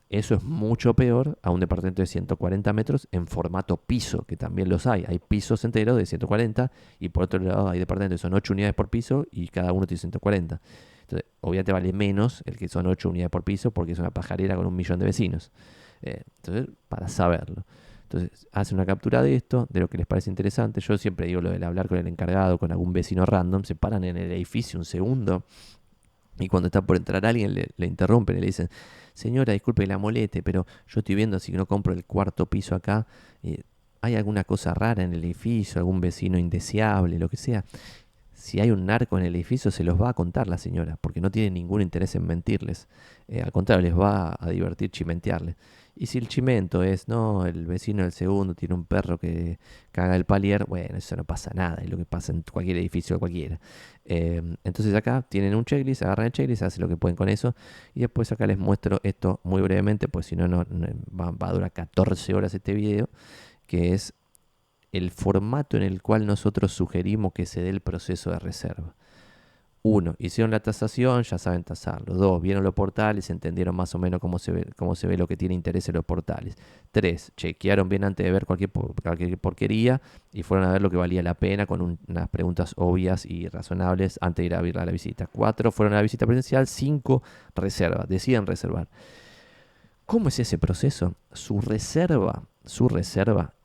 Eso es mucho peor a un departamento de 140 metros en formato piso, que también los hay. Hay pisos enteros de 140 y por otro lado hay departamentos que son 8 unidades por piso y cada uno tiene 140. Entonces, obviamente vale menos el que son 8 unidades por piso porque es una pajarera con 1.000.000 de vecinos. Entonces, para saberlo. Entonces, hacen una captura de esto, de lo que les parece interesante. Yo siempre digo lo del hablar con el encargado, con algún vecino random. Se paran en el edificio un segundo y cuando está por entrar alguien le interrumpen y le dicen: señora, disculpe que la moleste, pero yo estoy viendo si no compro el cuarto piso acá. ¿Hay alguna cosa rara en el edificio? ¿Algún vecino indeseable? Lo que sea. Si hay un narco en el edificio, se los va a contar la señora, porque no tiene ningún interés en mentirles. Al contrario, les va a divertir chimentearles. Y si el chimento es, no, el vecino del segundo tiene un perro que caga el palier, bueno, eso no pasa nada, es lo que pasa en cualquier edificio de cualquiera. Entonces acá tienen un checklist, agarran el checklist, hacen lo que pueden con eso, y después acá les muestro esto muy brevemente, pues si no, va a durar 14 horas este video, que es el formato en el cual nosotros sugerimos que se dé el proceso de reserva. 1. Hicieron la tasación, ya saben tasarlo. 2. Vieron los portales, entendieron más o menos cómo se ve lo que tiene interés en los portales. 3. Chequearon bien antes de ver cualquier porquería y fueron a ver lo que valía la pena con unas preguntas obvias y razonables antes de ir a ver la visita. 4. Fueron a la visita presencial. 5. Reserva. Deciden reservar. ¿Cómo es ese proceso? Su reserva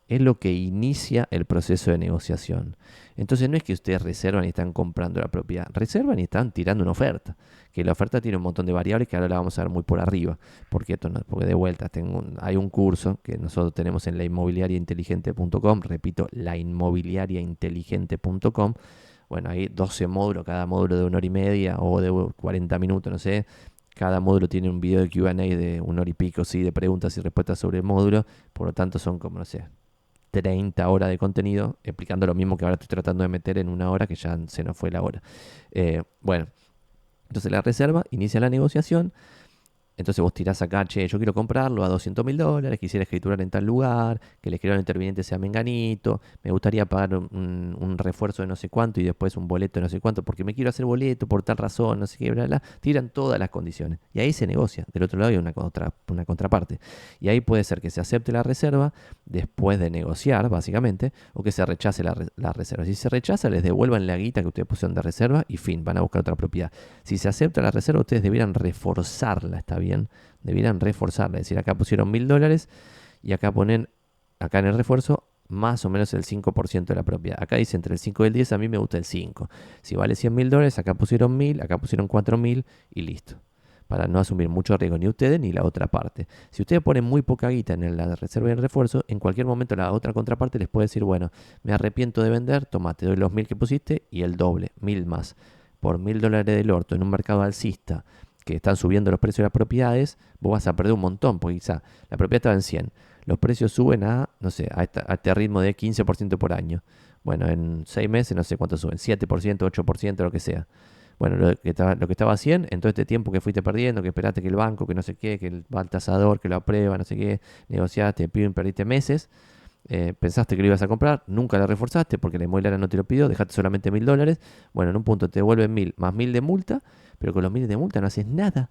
es lo que inicia el proceso de negociación. Entonces no es que ustedes reservan y están comprando la propiedad, reservan y están tirando una oferta, que la oferta tiene un montón de variables que ahora la vamos a ver muy por arriba, porque de vuelta hay un curso que nosotros tenemos en lainmobiliariainteligente.com, repito, lainmobiliariainteligente.com. Bueno, hay 12 módulos, cada módulo de 1 hora y media o de 40 minutos, no sé. Cada módulo tiene un video de Q&A de 1 hora y pico, sí, de preguntas y respuestas sobre el módulo. Por lo tanto, son como, no sé, 30 horas de contenido explicando lo mismo que ahora estoy tratando de meter en 1 hora, que ya se nos fue la hora. Bueno, entonces la reserva inicia la negociación. Entonces vos tirás acá, che, yo quiero comprarlo a $200.000, quisiera escriturar en tal lugar, que el escribano interviniente sea menganito, me gustaría pagar un refuerzo de no sé cuánto y después un boleto de no sé cuánto, porque me quiero hacer boleto por tal razón, no sé qué, bla, bla. Tiran todas las condiciones. Y ahí se negocia. Del otro lado hay una contraparte. Y ahí puede ser que se acepte la reserva después de negociar, básicamente, o que se rechace la reserva. Si se rechaza, les devuelvan la guita que ustedes pusieron de reserva y fin, van a buscar otra propiedad. Si se acepta la reserva, ustedes debieran reforzarla, ¿está bien? Debieran reforzarla, es decir, acá pusieron $1.000 y acá ponen, acá en el refuerzo, más o menos el 5% de la propiedad. Acá dice entre el 5 y el 10, a mí me gusta el 5. Si vale $100.000, acá pusieron 1.000, acá pusieron 4.000 y listo. para no asumir mucho riesgo ni ustedes ni la otra parte. Si ustedes ponen muy poca guita en la reserva y en el refuerzo, en cualquier momento la otra contraparte les puede decir, bueno, me arrepiento de vender, toma, te doy los 1.000 que pusiste y el doble, 1.000 más. Por $1.000 del orto en un mercado alcista que están subiendo los precios de las propiedades, vos vas a perder un montón, porque quizá la propiedad estaba en 100, los precios suben a, no sé, a este ritmo de 15% por año. Bueno, en 6 meses no sé cuánto suben, 7%, 8%, lo que sea. Bueno, lo que estaba a 100, en todo este tiempo que fuiste perdiendo, que esperaste que el banco, que no sé qué, que va al tasador, que lo aprueba, no sé qué, negociaste, perdiste meses, pensaste que lo ibas a comprar, nunca lo reforzaste porque la inmobiliaria no te lo pidió, dejaste solamente $1.000. Bueno, en un punto te devuelven 1.000 más 1.000 de multa, pero con los 1.000 de multa no haces nada,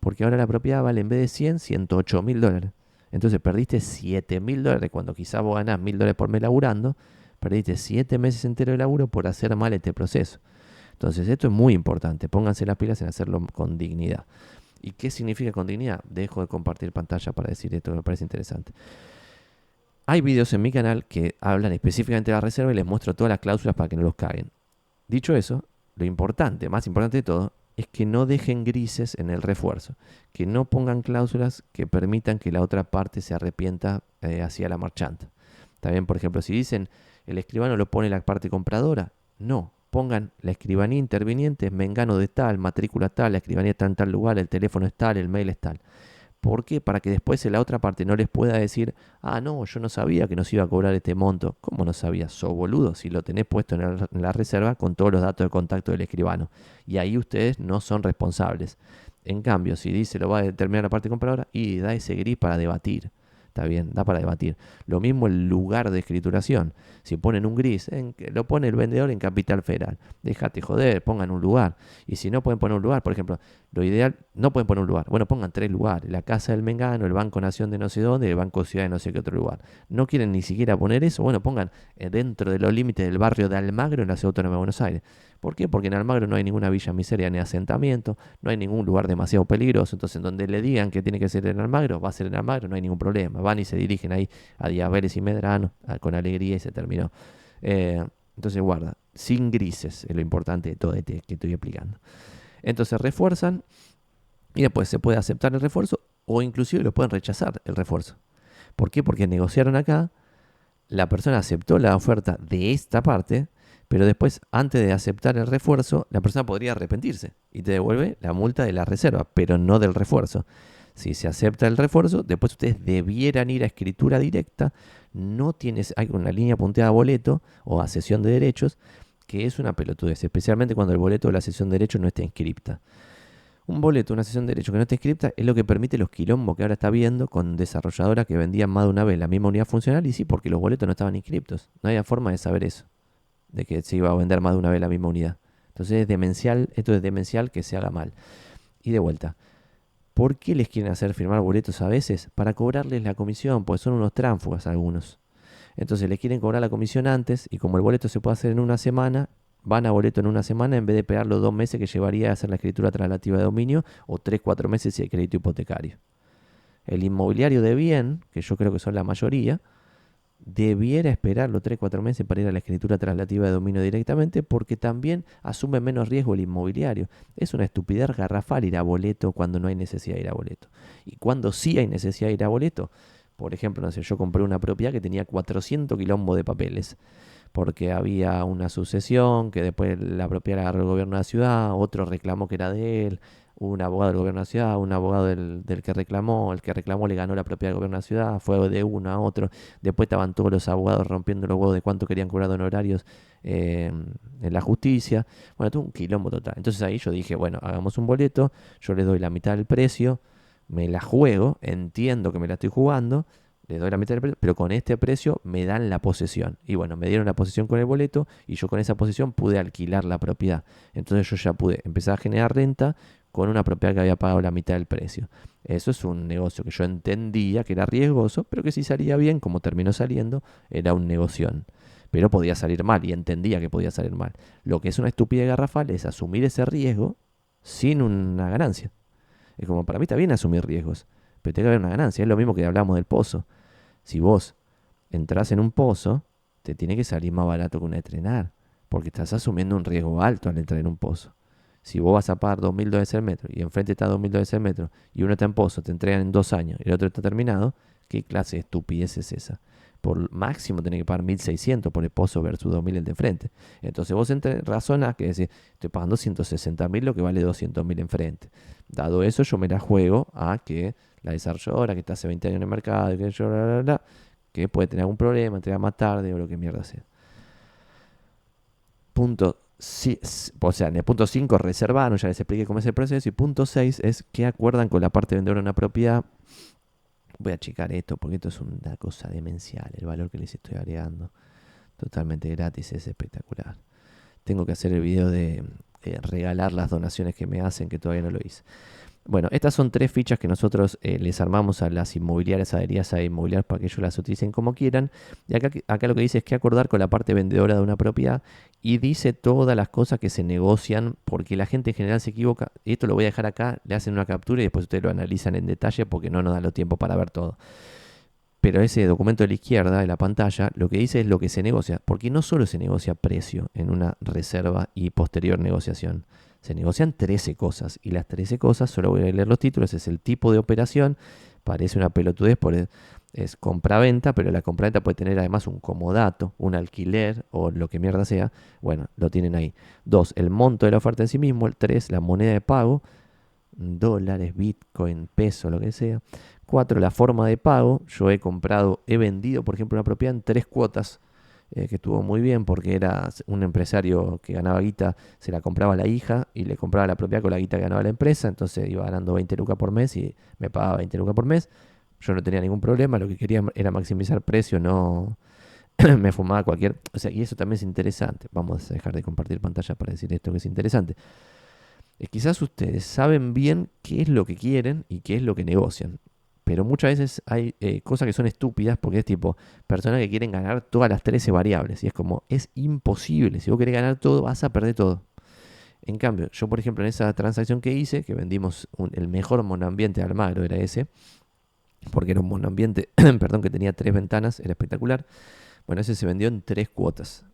porque ahora la propiedad vale en vez de 100, $108.000. Entonces perdiste $7.000 cuando quizás vos ganás $1.000 por mes laburando, perdiste 7 meses enteros de laburo por hacer mal este proceso. Entonces esto es muy importante, pónganse las pilas en hacerlo con dignidad. ¿Y qué significa con dignidad? Dejo de compartir pantalla para decir esto que me parece interesante. Hay videos en mi canal que hablan específicamente de la reserva y les muestro todas las cláusulas para que no los caguen. Dicho eso, lo importante, más importante de todo, es que no dejen grises en el refuerzo, que no pongan cláusulas que permitan que la otra parte se arrepienta hacia la marchanta. También, por ejemplo, si dicen el escribano lo pone la parte compradora, no, pongan la escribanía interviniente, mengano de tal, matrícula tal, la escribanía está en tal lugar, el teléfono es tal, el mail es tal. ¿Por qué? Para que después la otra parte no les pueda decir, ah, no, yo no sabía que nos iba a cobrar este monto. ¿Cómo no sabías? Sos boludo si lo tenés puesto en la reserva con todos los datos de contacto del escribano. Y ahí ustedes no son responsables. En cambio, si dice lo va a determinar la parte compradora, y da ese gris para debatir. Está bien, da para debatir. Lo mismo el lugar de escrituración. Si ponen un gris, lo pone el vendedor en Capital Federal. Déjate joder, pongan un lugar. Y si no pueden poner un lugar, por ejemplo, lo ideal, no pueden poner un lugar. Bueno, pongan 3 lugares. La Casa del Mengano, el Banco Nación de no sé dónde, el Banco Ciudad de no sé qué otro lugar. No quieren ni siquiera poner eso. Bueno, pongan dentro de los límites del barrio de Almagro en la Ciudad Autónoma de Buenos Aires. ¿Por qué? Porque en Almagro no hay ninguna villa miseria ni asentamiento, no hay ningún lugar demasiado peligroso. Entonces, en donde le digan que tiene que ser en Almagro, va a ser en Almagro, no hay ningún problema. Van y se dirigen ahí a Díaz Vélez y Medrano con alegría y se terminó. Entonces, guarda, sin grises es lo importante de todo este que estoy explicando. Entonces, refuerzan y después se puede aceptar el refuerzo o inclusive lo pueden rechazar el refuerzo. ¿Por qué? Porque negociaron acá, la persona aceptó la oferta de esta parte, pero después, antes de aceptar el refuerzo, la persona podría arrepentirse y te devuelve la multa de la reserva, pero no del refuerzo. Si se acepta el refuerzo, después ustedes debieran ir a escritura directa. No tienes, hay una línea punteada a boleto o a cesión de derechos, que es una pelotudez, especialmente cuando el boleto de la cesión de derechos no está inscripta. Un boleto, una cesión de derechos que no está inscripta, es lo que permite los quilombos que ahora está viendo con desarrolladoras que vendían más de una vez la misma unidad funcional, y sí, porque los boletos no estaban inscriptos. No había forma de saber eso, de que se iba a vender más de una vez la misma unidad. Entonces es demencial, esto es demencial que se haga mal. Y de vuelta, ¿por qué les quieren hacer firmar boletos a veces? Para cobrarles la comisión, pues son unos tránfugas algunos. Entonces les quieren cobrar la comisión antes, y como el boleto se puede hacer en una semana, van a boleto en una semana en vez de esperar los 2 meses que llevaría a hacer la escritura traslativa de dominio, o 3-4 meses si hay crédito hipotecario. El inmobiliario de bien, que yo creo que son la mayoría, debiera esperar los 3-4 meses para ir a la escritura traslativa de dominio directamente, porque también asume menos riesgo el inmobiliario. Es una estupidez garrafal ir a boleto cuando no hay necesidad de ir a boleto. Y cuando sí hay necesidad de ir a boleto, por ejemplo, no sé, yo compré una propiedad que tenía 400 quilombos de papeles, porque había una sucesión, que después la propiedad la agarró el gobierno de la ciudad, otro reclamó que era de él, un abogado del gobierno de la ciudad, un abogado del que reclamó, el que reclamó le ganó la propiedad del gobierno de la ciudad, fue de uno a otro, después estaban todos los abogados rompiendo los huevos de cuánto querían cobrar de honorarios en la justicia, bueno, todo un quilombo total. Entonces ahí yo dije, bueno, hagamos un boleto, yo le doy la mitad del precio, me la juego, entiendo que me la estoy jugando, le doy la mitad del precio, pero con este precio me dan la posesión. Y bueno, me dieron la posesión con el boleto y yo con esa posesión pude alquilar la propiedad. Entonces yo ya pude empezar a generar renta con una propiedad que había pagado la mitad del precio. Eso es un negocio que yo entendía que era riesgoso, pero que si salía bien, como terminó saliendo, era un negoción. Pero podía salir mal y entendía que podía salir mal. Lo que es una estupidez garrafal es asumir ese riesgo sin una ganancia. Es como, para mí está bien asumir riesgos, pero tiene que haber una ganancia. Es lo mismo que hablamos del pozo. Si vos entras en un pozo, te tiene que salir más barato que un estrenar, porque estás asumiendo un riesgo alto al entrar en un pozo. Si vos vas a pagar $2.000 el metro y enfrente está $2.000 el metro y uno está en pozo, te entregan en 2 años y el otro está terminado, ¿qué clase de estupidez es esa? Por máximo tenés que pagar 1.600 por el pozo versus 2.000 el de frente. Entonces vos razonás que decís, estoy pagando 160.000 lo que vale 200.000 enfrente. Dado eso, yo me la juego a que la desarrolladora que está hace 20 años en el mercado, que puede tener algún problema, entrega más tarde o lo que mierda sea. O sea, en el punto 5 reservaron, ya les expliqué cómo es el proceso. Y punto 6 es que acuerdan con la parte vendedora de una propiedad. Voy a checar esto porque esto es una cosa demencial. El valor que les estoy agregando totalmente gratis es espectacular. Tengo que hacer el video de regalar las donaciones que me hacen, que todavía no lo hice. Bueno, estas son 3 fichas que nosotros les armamos a las inmobiliarias, adheridas a inmobiliarias para que ellos las utilicen como quieran. Y acá lo que dice es que acordar con la parte vendedora de una propiedad y dice todas las cosas que se negocian porque la gente en general se equivoca. Y esto lo voy a dejar acá, le hacen una captura y después ustedes lo analizan en detalle porque no nos da el tiempo para ver todo. Pero ese documento de la izquierda de la pantalla lo que dice es lo que se negocia, porque no solo se negocia precio en una reserva y posterior negociación. Se negocian 13 cosas y las 13 cosas, solo voy a leer los títulos, es el tipo de operación, parece una pelotudez, es compra-venta, pero la compra-venta puede tener además un comodato, un alquiler o lo que mierda sea. Bueno, lo tienen ahí. 2, el monto de la oferta en sí mismo. El 3, la moneda de pago, dólares, bitcoin, peso, lo que sea. 4, la forma de pago. Yo he vendido, por ejemplo, una propiedad en 3 cuotas. Que estuvo muy bien porque era un empresario que ganaba guita, se la compraba a la hija y le compraba la propiedad con la guita que ganaba la empresa, entonces iba ganando 20 lucas por mes y me pagaba 20 lucas por mes. Yo no tenía ningún problema, lo que quería era maximizar precio, no me fumaba cualquier... O sea, y eso también es interesante. Vamos a dejar de compartir pantalla para decir esto que es interesante. Quizás ustedes saben bien qué es lo que quieren y qué es lo que negocian. Pero muchas veces hay cosas que son estúpidas porque es tipo personas que quieren ganar todas las 13 variables. Y es como, es imposible. Si vos querés ganar todo, vas a perder todo. En cambio, yo por ejemplo en esa transacción que hice, que vendimos el mejor monoambiente de Almagro, era ese. Porque era un monoambiente, perdón, que tenía 3 ventanas, era espectacular. Bueno, ese se vendió en 3 cuotas.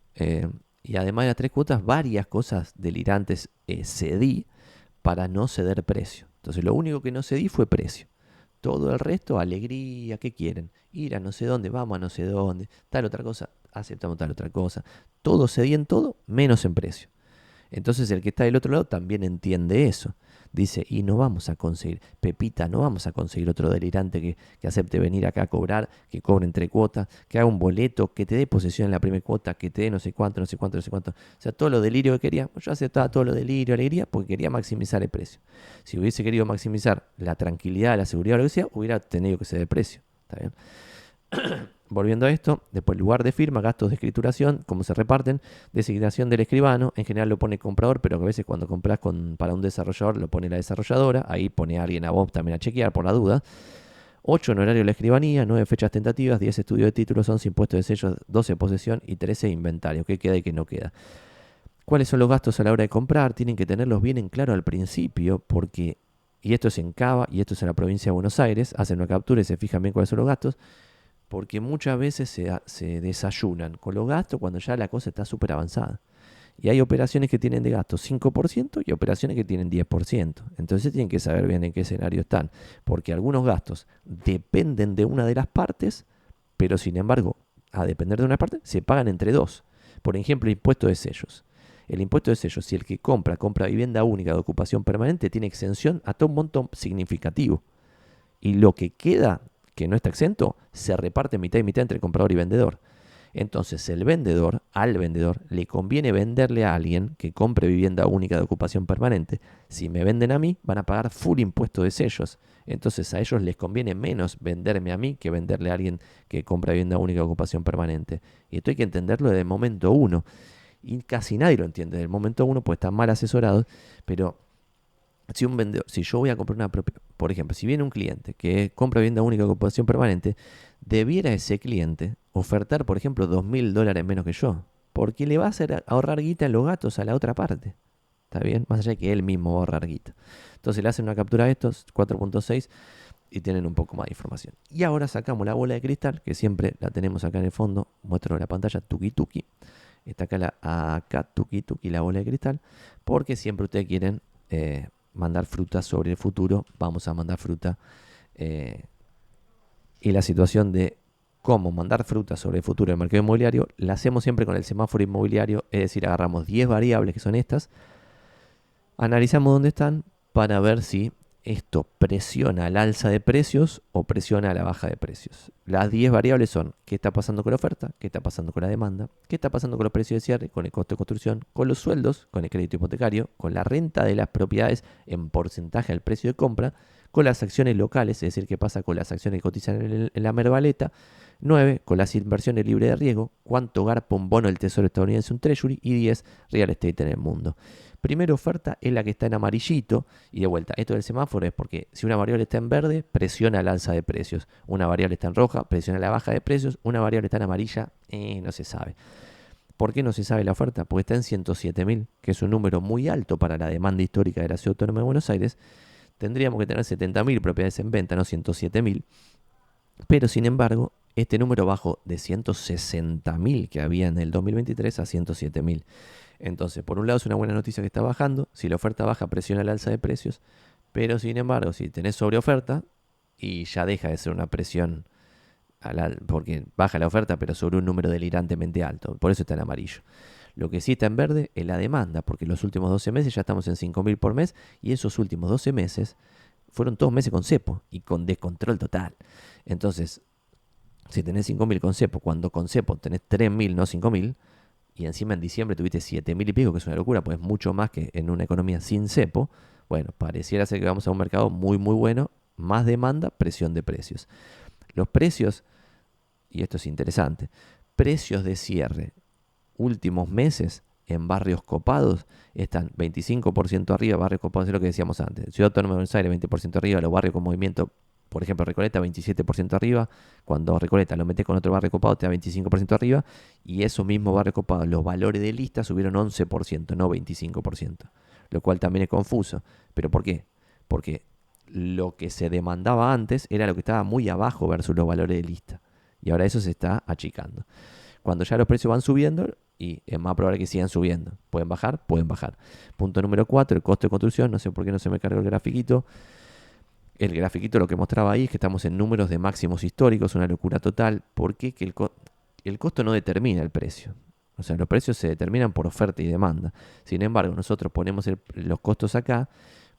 Y además de las 3 cuotas, varias cosas delirantes cedí para no ceder precio. Entonces lo único que no cedí fue precio. Todo el resto, alegría, ¿qué quieren? Ir a no sé dónde, vamos a no sé dónde, tal otra cosa, aceptamos tal otra cosa. Todo cedí en todo, menos en precio. Entonces el que está del otro lado también entiende eso. Dice, y no vamos a conseguir, Pepita, no vamos a conseguir otro delirante que acepte venir acá a cobrar, que cobre entre cuotas, que haga un boleto, que te dé posesión en la primera cuota, que te dé no sé cuánto, no sé cuánto, no sé cuánto. O sea, todo lo delirio que quería, yo aceptaba todo lo delirio, alegría, porque quería maximizar el precio. Si hubiese querido maximizar la tranquilidad, la seguridad o lo que sea, hubiera tenido que ceder el precio. ¿Está bien? Volviendo a esto, después lugar de firma, gastos de escrituración, cómo se reparten, designación del escribano, en general lo pone el comprador, pero a veces cuando compras para un desarrollador lo pone la desarrolladora, ahí pone a alguien a vos también a chequear por la duda. 8, honorario de la escribanía, 9, fechas tentativas, 10, estudio de títulos, 11, impuestos de sellos, 12, posesión y 13, inventario, qué queda y qué no queda. ¿Cuáles son los gastos a la hora de comprar? Tienen que tenerlos bien en claro al principio, porque, y esto es en Cava, y esto es en la provincia de Buenos Aires, hacen una captura y se fijan bien cuáles son los gastos, porque muchas veces se desayunan con los gastos cuando ya la cosa está súper avanzada. Y hay operaciones que tienen de gasto 5% y operaciones que tienen 10%. Entonces tienen que saber bien en qué escenario están. Porque algunos gastos dependen de una de las partes, pero sin embargo, a depender de una parte, se pagan entre dos. Por ejemplo, impuesto de sellos. El impuesto de sellos, si el que compra vivienda única de ocupación permanente, tiene exención hasta un monto significativo. Y lo que queda, que no está exento, se reparte mitad y mitad entre el comprador y vendedor. Entonces al vendedor le conviene venderle a alguien que compre vivienda única de ocupación permanente. Si me venden a mí, van a pagar full impuesto de sellos. Entonces a ellos les conviene menos venderme a mí que venderle a alguien que compra vivienda única de ocupación permanente. Y esto hay que entenderlo desde el momento uno. Y casi nadie lo entiende desde el momento uno, pues están mal asesorados, pero... Si yo voy a comprar una propiedad, por ejemplo, si viene un cliente que compra vivienda única de ocupación permanente, debiera ese cliente ofertar, por ejemplo, $2.000 menos que yo, porque le va a hacer ahorrar guita en los gastos a la otra parte. ¿Está bien? Más allá de que él mismo va a ahorrar guita. Entonces le hacen una captura de estos, 4.6, y tienen un poco más de información. Y ahora sacamos la bola de cristal, que siempre la tenemos acá en el fondo, muestro la pantalla, tuki tuki. Está acá tuki tuki la bola de cristal, porque siempre ustedes quieren mandar fruta sobre el futuro. Vamos a mandar fruta. Y la situación de cómo mandar fruta sobre el futuro del mercado inmobiliario la hacemos siempre con el semáforo inmobiliario, es decir, agarramos 10 variables que son estas, analizamos dónde están para ver si esto presiona al alza de precios o presiona a la baja de precios. Las 10 variables son qué está pasando con la oferta, qué está pasando con la demanda, qué está pasando con los precios de cierre, con el costo de construcción, con los sueldos, con el crédito hipotecario, con la renta de las propiedades en porcentaje al precio de compra, con las acciones locales, es decir, qué pasa con las acciones que cotizan en la Mervaleta. 9, con las inversiones libres de riesgo, cuánto garpa un bono del Tesoro estadounidense, un Treasury. Y 10, real estate en el mundo. Primera oferta es la que está en amarillito. Y de vuelta, esto del semáforo es porque si una variable está en verde, presiona el alza de precios. Una variable está en roja, presiona la baja de precios. Una variable está en amarilla, no se sabe. ¿Por qué no se sabe la oferta? Porque está en 107.000, que es un número muy alto para la demanda histórica de la Ciudad Autónoma de Buenos Aires. Tendríamos que tener 70.000 propiedades en venta, no 107.000. Pero sin embargo, este número bajó de 160.000 que había en el 2023 a 107.000. Entonces, por un lado es una buena noticia que está bajando. Si la oferta baja, presiona el alza de precios. Pero sin embargo, si tenés sobreoferta, y ya deja de ser una presión, porque baja la oferta, pero sobre un número delirantemente alto. Por eso está en amarillo. Lo que sí está en verde es la demanda, porque los últimos 12 meses ya estamos en 5.000 por mes, y esos últimos 12 meses fueron todos meses con cepo y con descontrol total. Entonces, si tenés 5.000 con cepo, cuando con cepo tenés 3.000, no 5.000, y encima en diciembre tuviste 7.000 y pico, que es una locura, pues mucho más que en una economía sin cepo, bueno, pareciera ser que vamos a un mercado muy, muy bueno, más demanda, presión de precios. Los precios, y esto es interesante, precios de cierre últimos meses en barrios copados están 25% arriba, barrios copados, es lo que decíamos antes. Ciudad Autónoma de Buenos Aires 20% arriba, los barrios con movimiento, por ejemplo Recoleta 27% arriba, cuando Recoleta lo metes con otro barrio copado te da 25% arriba, y esos mismos barrios copados, los valores de lista subieron 11%, no 25%, lo cual también es confuso. ¿Pero por qué? Porque lo que se demandaba antes era lo que estaba muy abajo versus los valores de lista, y ahora eso se está achicando. Cuando ya los precios van subiendo, y es más probable que sigan subiendo. ¿Pueden bajar? Pueden bajar. Punto número 4, el costo de construcción. No sé por qué no se me cargó el grafiquito. El grafiquito lo que mostraba ahí es que estamos en números de máximos históricos, una locura total. ¿Por qué? Que el costo no determina el precio. O sea, los precios se determinan por oferta y demanda. Sin embargo, nosotros ponemos los costos acá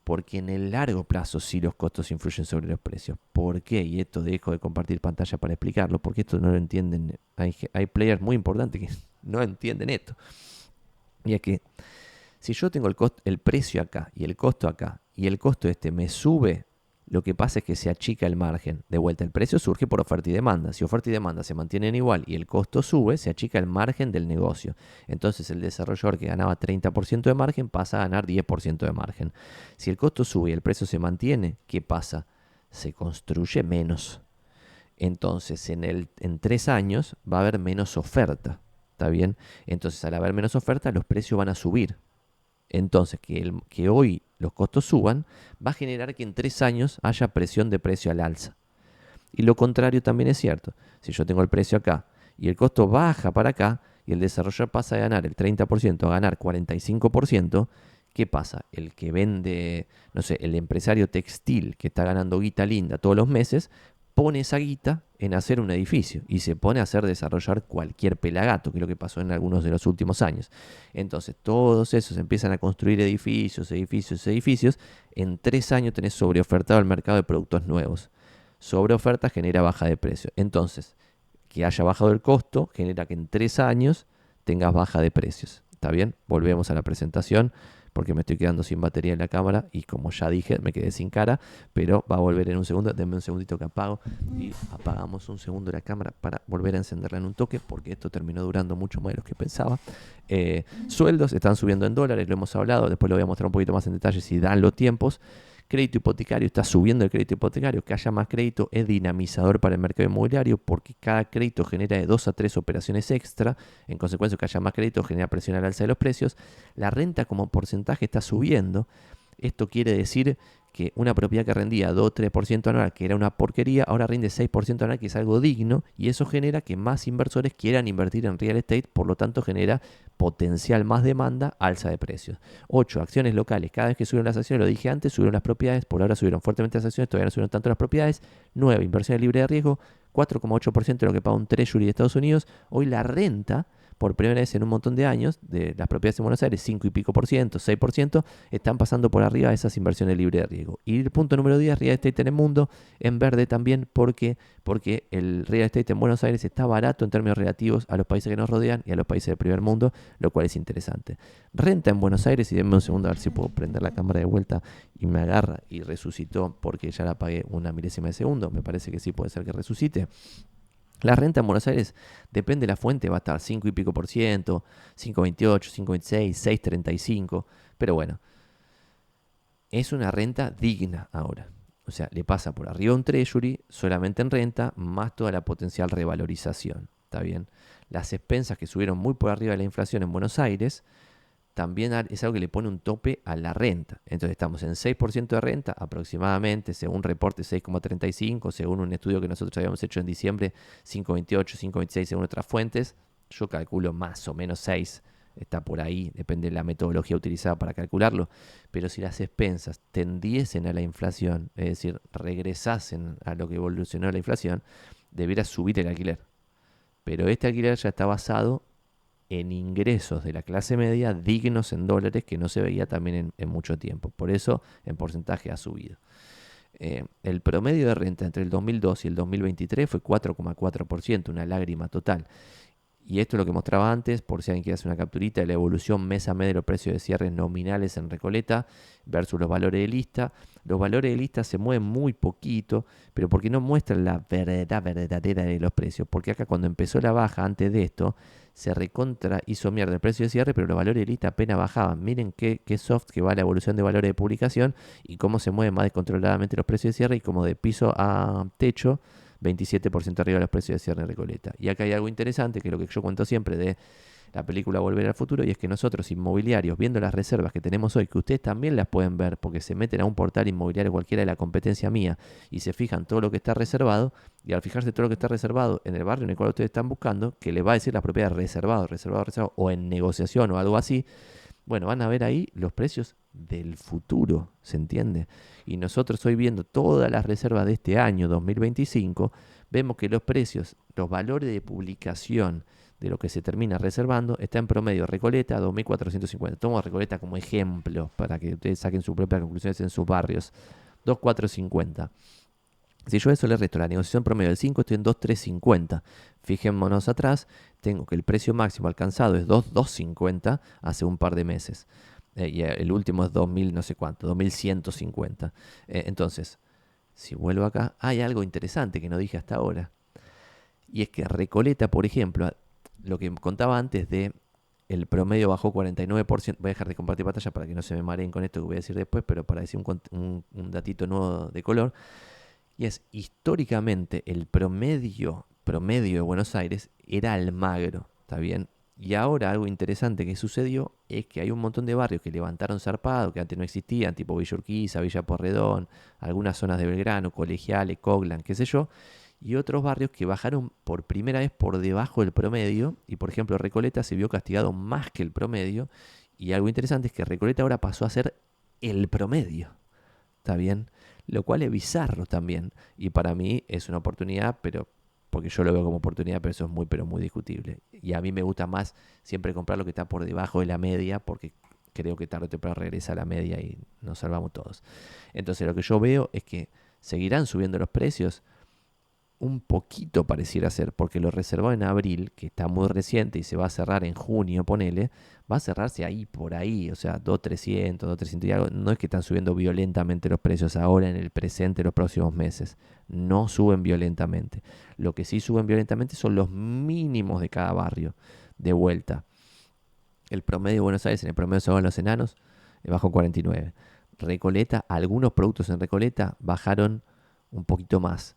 porque en el largo plazo sí los costos influyen sobre los precios. ¿Por qué? Y esto dejo de compartir pantalla para explicarlo, porque esto no lo entienden. Hay players muy importantes que no entienden esto. Y es que si yo tengo el precio acá y el costo acá, y el costo me sube, lo que pasa es que se achica el margen. De vuelta, el precio surge por oferta y demanda. Si oferta y demanda se mantienen igual y el costo sube, se achica el margen del negocio. Entonces el desarrollador que ganaba 30% de margen pasa a ganar 10% de margen. Si el costo sube y el precio se mantiene, ¿qué pasa? Se construye menos. Entonces en 3 años va a haber menos oferta. ¿Está bien? Entonces al haber menos oferta los precios van a subir. Entonces, que hoy los costos suban va a generar que en 3 años haya presión de precio al alza. Y lo contrario también es cierto. Si yo tengo el precio acá y el costo baja para acá y el desarrollador pasa de ganar el 30% a ganar 45%, ¿qué pasa? El que vende, no sé, el empresario textil que está ganando guita linda todos los meses, pone esa guita en hacer un edificio y se pone a hacer desarrollar cualquier pelagato, que es lo que pasó en algunos de los últimos años. Entonces todos esos empiezan a construir edificios. En 3 años tenés sobreofertado el mercado de productos nuevos. Sobreoferta genera baja de precio. Entonces, que haya bajado el costo genera que en 3 años tengas baja de precios. ¿Está bien? Volvemos a la presentación, porque me estoy quedando sin batería en la cámara y como ya dije, me quedé sin cara, pero va a volver en un segundo. Denme un segundito que apago y apagamos un segundo la cámara para volver a encenderla en un toque, porque esto terminó durando mucho más de lo que pensaba. Sueldos están subiendo en dólares, lo hemos hablado, después lo voy a mostrar un poquito más en detalle si dan los tiempos. Crédito hipotecario, está subiendo el crédito hipotecario. Que haya más crédito es dinamizador para el mercado inmobiliario, porque cada crédito genera de 2 a 3 operaciones extra. En consecuencia, que haya más crédito genera presión al alza de los precios. La renta como porcentaje está subiendo. Esto quiere decir que una propiedad que rendía 2-3% anual, que era una porquería, ahora rinde 6% anual, que es algo digno, y eso genera que más inversores quieran invertir en real estate, por lo tanto genera potencial más demanda, alza de precios. 8, acciones locales. Cada vez que subieron las acciones, lo dije antes, subieron las propiedades, por ahora subieron fuertemente las acciones, todavía no subieron tanto las propiedades. 9, inversiones libres de riesgo, 4,8% de lo que paga un Treasury de Estados Unidos. Hoy la renta, por primera vez en un montón de años, de las propiedades en Buenos Aires, 5 y pico por ciento, 6%, están pasando por arriba de esas inversiones libres de riesgo. Y el punto número 10, real estate en el mundo, en verde también, porque el real estate en Buenos Aires está barato en términos relativos a los países que nos rodean y a los países del primer mundo, lo cual es interesante. Renta en Buenos Aires, y denme un segundo a ver si puedo prender la cámara de vuelta y me agarra y resucitó porque ya la apagué una milésima de segundo, me parece que sí puede ser que resucite. La renta en Buenos Aires, depende de la fuente, va a estar 5 y pico por ciento, 5,28, 5,26, 6,35, pero bueno, es una renta digna ahora. O sea, le pasa por arriba un Treasury solamente en renta, más toda la potencial revalorización. ¿Está bien? Las expensas que subieron muy por arriba de la inflación en Buenos Aires, también es algo que le pone un tope a la renta. Entonces estamos en 6% de renta aproximadamente, según reporte 6,35, según un estudio que nosotros habíamos hecho en diciembre, 5,28, 5,26 según otras fuentes. Yo calculo más o menos 6, está por ahí, depende de la metodología utilizada para calcularlo. Pero si las expensas tendiesen a la inflación, es decir, regresasen a lo que evolucionó la inflación, debiera subir el alquiler. Pero este alquiler ya está basado en ingresos de la clase media dignos en dólares, que no se veía también en mucho tiempo. Por eso en porcentaje ha subido. El promedio de renta entre el 2002 y el 2023 fue 4,4%, una lágrima total. Y esto es lo que mostraba antes, por si alguien quiere hacer una capturita, de la evolución mes a mes de los precios de cierres nominales en Recoleta versus los valores de lista. Los valores de lista se mueven muy poquito, pero porque no muestran la verdad verdadera de los precios. Porque acá cuando empezó la baja, antes de esto, se recontra hizo mierda el precio de cierre, pero los valores de lista apenas bajaban. Miren qué soft que va la evolución de valores de publicación y cómo se mueven más descontroladamente los precios de cierre y como de piso a techo, 27% arriba de los precios de cierre en Recoleta. Y acá hay algo interesante, que es lo que yo cuento siempre de la película Volver al Futuro, y es que nosotros, inmobiliarios, viendo las reservas que tenemos hoy, que ustedes también las pueden ver, porque se meten a un portal inmobiliario cualquiera de la competencia mía y se fijan todo lo que está reservado, y al fijarse todo lo que está reservado en el barrio en el cual ustedes están buscando, que le va a decir la propiedad reservado, o en negociación o algo así, bueno, van a ver ahí los precios del futuro, ¿se entiende? Y nosotros hoy viendo todas las reservas de este año 2025, vemos que los precios, los valores de publicación de lo que se termina reservando, está en promedio Recoleta 2.450. Tomo Recoleta como ejemplo para que ustedes saquen sus propias conclusiones en sus barrios. 2.450. Si yo eso le resto la negociación promedio del 5, estoy en 2.350. Fijémonos atrás, tengo que el precio máximo alcanzado es 2.250 hace un par de meses. Y el último es 2.000 no sé cuánto, 2.150. Entonces, si vuelvo acá, hay algo interesante que no dije hasta ahora. Y es que Recoleta, por ejemplo, lo que contaba antes de el promedio bajó 49%. Voy a dejar de compartir pantalla para que no se me mareen con esto que voy a decir después, pero para decir un datito nuevo de color. Y es, históricamente, el promedio de Buenos Aires era Almagro, ¿está bien? Y ahora algo interesante que sucedió es que hay un montón de barrios que levantaron zarpado, que antes no existían, tipo Villa Urquiza, Villa Porredón, algunas zonas de Belgrano, Colegiales, Coglan, qué sé yo, y otros barrios que bajaron por primera vez por debajo del promedio, y por ejemplo Recoleta se vio castigado más que el promedio, y algo interesante es que Recoleta ahora pasó a ser el promedio, ¿está bien? Lo cual es bizarro también, y para mí es una oportunidad, pero porque yo lo veo como oportunidad, pero eso es muy, pero muy discutible. Y a mí me gusta más siempre comprar lo que está por debajo de la media, porque creo que tarde o temprano regresa a la media y nos salvamos todos. Entonces lo que yo veo es que seguirán subiendo los precios, un poquito pareciera ser, porque lo reservado en abril, que está muy reciente y se va a cerrar en junio, ponele, va a cerrarse ahí por ahí, o sea, 2.300, 2.300 y algo. No es que están subiendo violentamente los precios ahora en el presente, los próximos meses. No suben violentamente. Lo que sí suben violentamente son los mínimos de cada barrio, de vuelta. El promedio de Buenos Aires, en el promedio de Los Enanos, bajó 49. Recoleta, algunos productos en Recoleta bajaron un poquito más.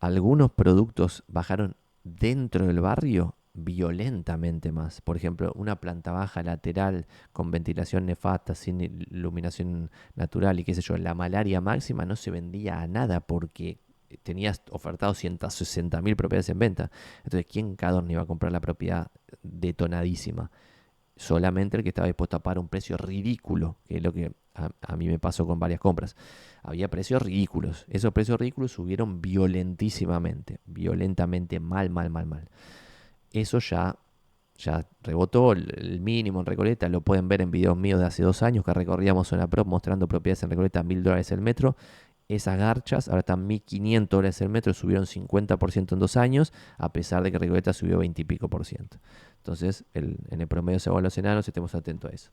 Algunos productos bajaron dentro del barrio violentamente más. Por ejemplo, una planta baja lateral con ventilación nefasta, sin iluminación natural y qué sé yo, la malaria máxima no se vendía a nada porque tenías ofertado 160.000 propiedades en venta. Entonces, ¿quién cadorni iba a comprar la propiedad detonadísima? Solamente el que estaba dispuesto a pagar un precio ridículo, que es lo que a mí me pasó con varias compras. Había precios ridículos. Esos precios ridículos subieron violentísimamente. Violentamente, mal, mal, mal, mal. Eso ya rebotó el mínimo en Recoleta. Lo pueden ver en videos míos de hace 2 años que recorríamos Zona Prop mostrando propiedades en Recoleta a $1.000 el metro. Esas garchas ahora están $1.500 el metro, subieron 50% en 2 años, a pesar de que Recoleta subió 20 y pico por ciento. Entonces, en el promedio se van los enanos, estemos atentos a eso.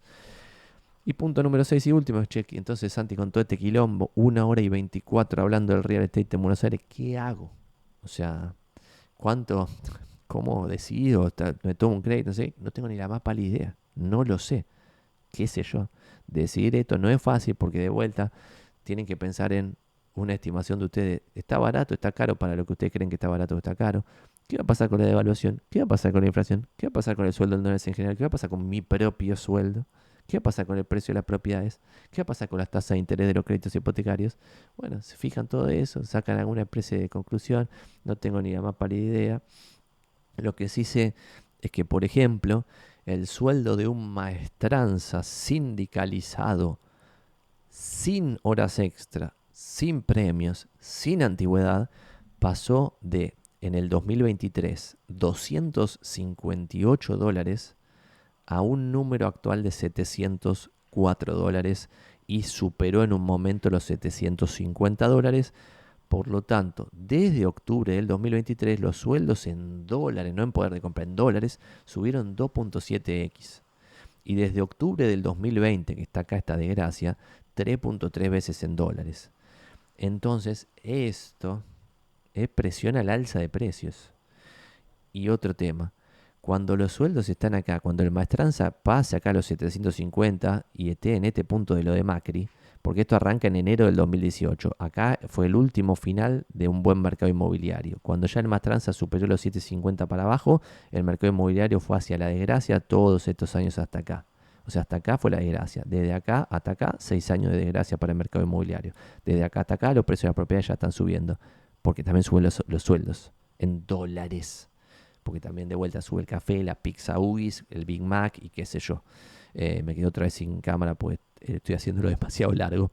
Y punto número 6 y último, check. Entonces, Santi, con todo este quilombo, 1 hora y 24 hablando del real estate en Buenos Aires, ¿qué hago? O sea, ¿cuánto? ¿Cómo decido? ¿Me tomo un crédito? No sé, no tengo ni la más pálida idea. No lo sé. ¿Qué sé yo? Decidir esto no es fácil porque de vuelta tienen que pensar en una estimación de ustedes. ¿Está barato? ¿Está caro para lo que ustedes creen que está barato o está caro? ¿Qué va a pasar con la devaluación? ¿Qué va a pasar con la inflación? ¿Qué va a pasar con el sueldo del dólar en general? ¿Qué va a pasar con mi propio sueldo? ¿Qué va a pasar con el precio de las propiedades? ¿Qué va a pasar con las tasas de interés de los créditos hipotecarios? Bueno, se fijan todo eso, sacan alguna especie de conclusión. No tengo ni la más pálida idea. Lo que sí sé es que, por ejemplo, el sueldo de un maestranza sindicalizado, sin horas extra, sin premios, sin antigüedad, pasó de, en el 2023, $258 a un número actual de $704 y superó en un momento los $750. Por lo tanto, desde octubre del 2023, los sueldos en dólares, no en poder de compra, en dólares, subieron 2.7x. Y desde octubre del 2020, que está acá esta desgracia, 3.3 veces en dólares. Entonces, esto es presión al alza de precios. Y otro tema, cuando los sueldos están acá, cuando el maestranza pase acá a los 750 y esté en este punto de lo de Macri, porque esto arranca en enero del 2018. Acá fue el último final de un buen mercado inmobiliario. Cuando ya el maestranza superó los 750 para abajo, el mercado inmobiliario fue hacia la desgracia todos estos años hasta acá. O sea, hasta acá fue la desgracia. Desde acá hasta acá, 6 años de desgracia para el mercado inmobiliario. Desde acá hasta acá, los precios de la propiedad ya están subiendo. Porque también suben los sueldos en dólares. Porque también de vuelta sube el café, la pizza Huggies, el Big Mac y qué sé yo. Me quedé otra vez sin cámara, pues estoy haciéndolo demasiado largo.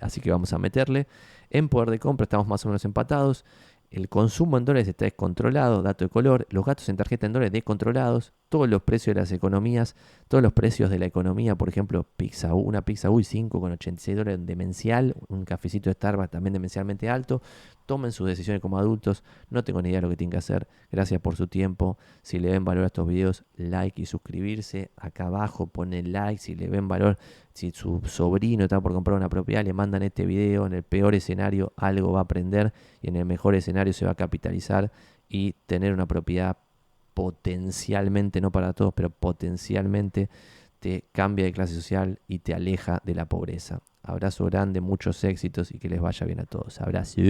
Así que vamos a meterle. En poder de compra estamos más o menos empatados. El consumo en dólares está descontrolado, dato de color. Los gastos en tarjeta en dólares descontrolados. Todos los precios de las economías, todos los precios de la economía, por ejemplo, una pizza Uy 5,86 dólares demencial, un cafecito de Starbucks también demencialmente alto. Tomen sus decisiones como adultos. No tengo ni idea de lo que tienen que hacer. Gracias por su tiempo. Si le ven valor a estos videos, like y suscribirse. Acá abajo ponen like si le ven valor. Si su sobrino está por comprar una propiedad, le mandan este video. En el peor escenario algo va a aprender y en el mejor escenario se va a capitalizar y tener una propiedad potencialmente, no para todos, pero potencialmente te cambia de clase social y te aleja de la pobreza. Abrazo grande, muchos éxitos y que les vaya bien a todos. Abrazo.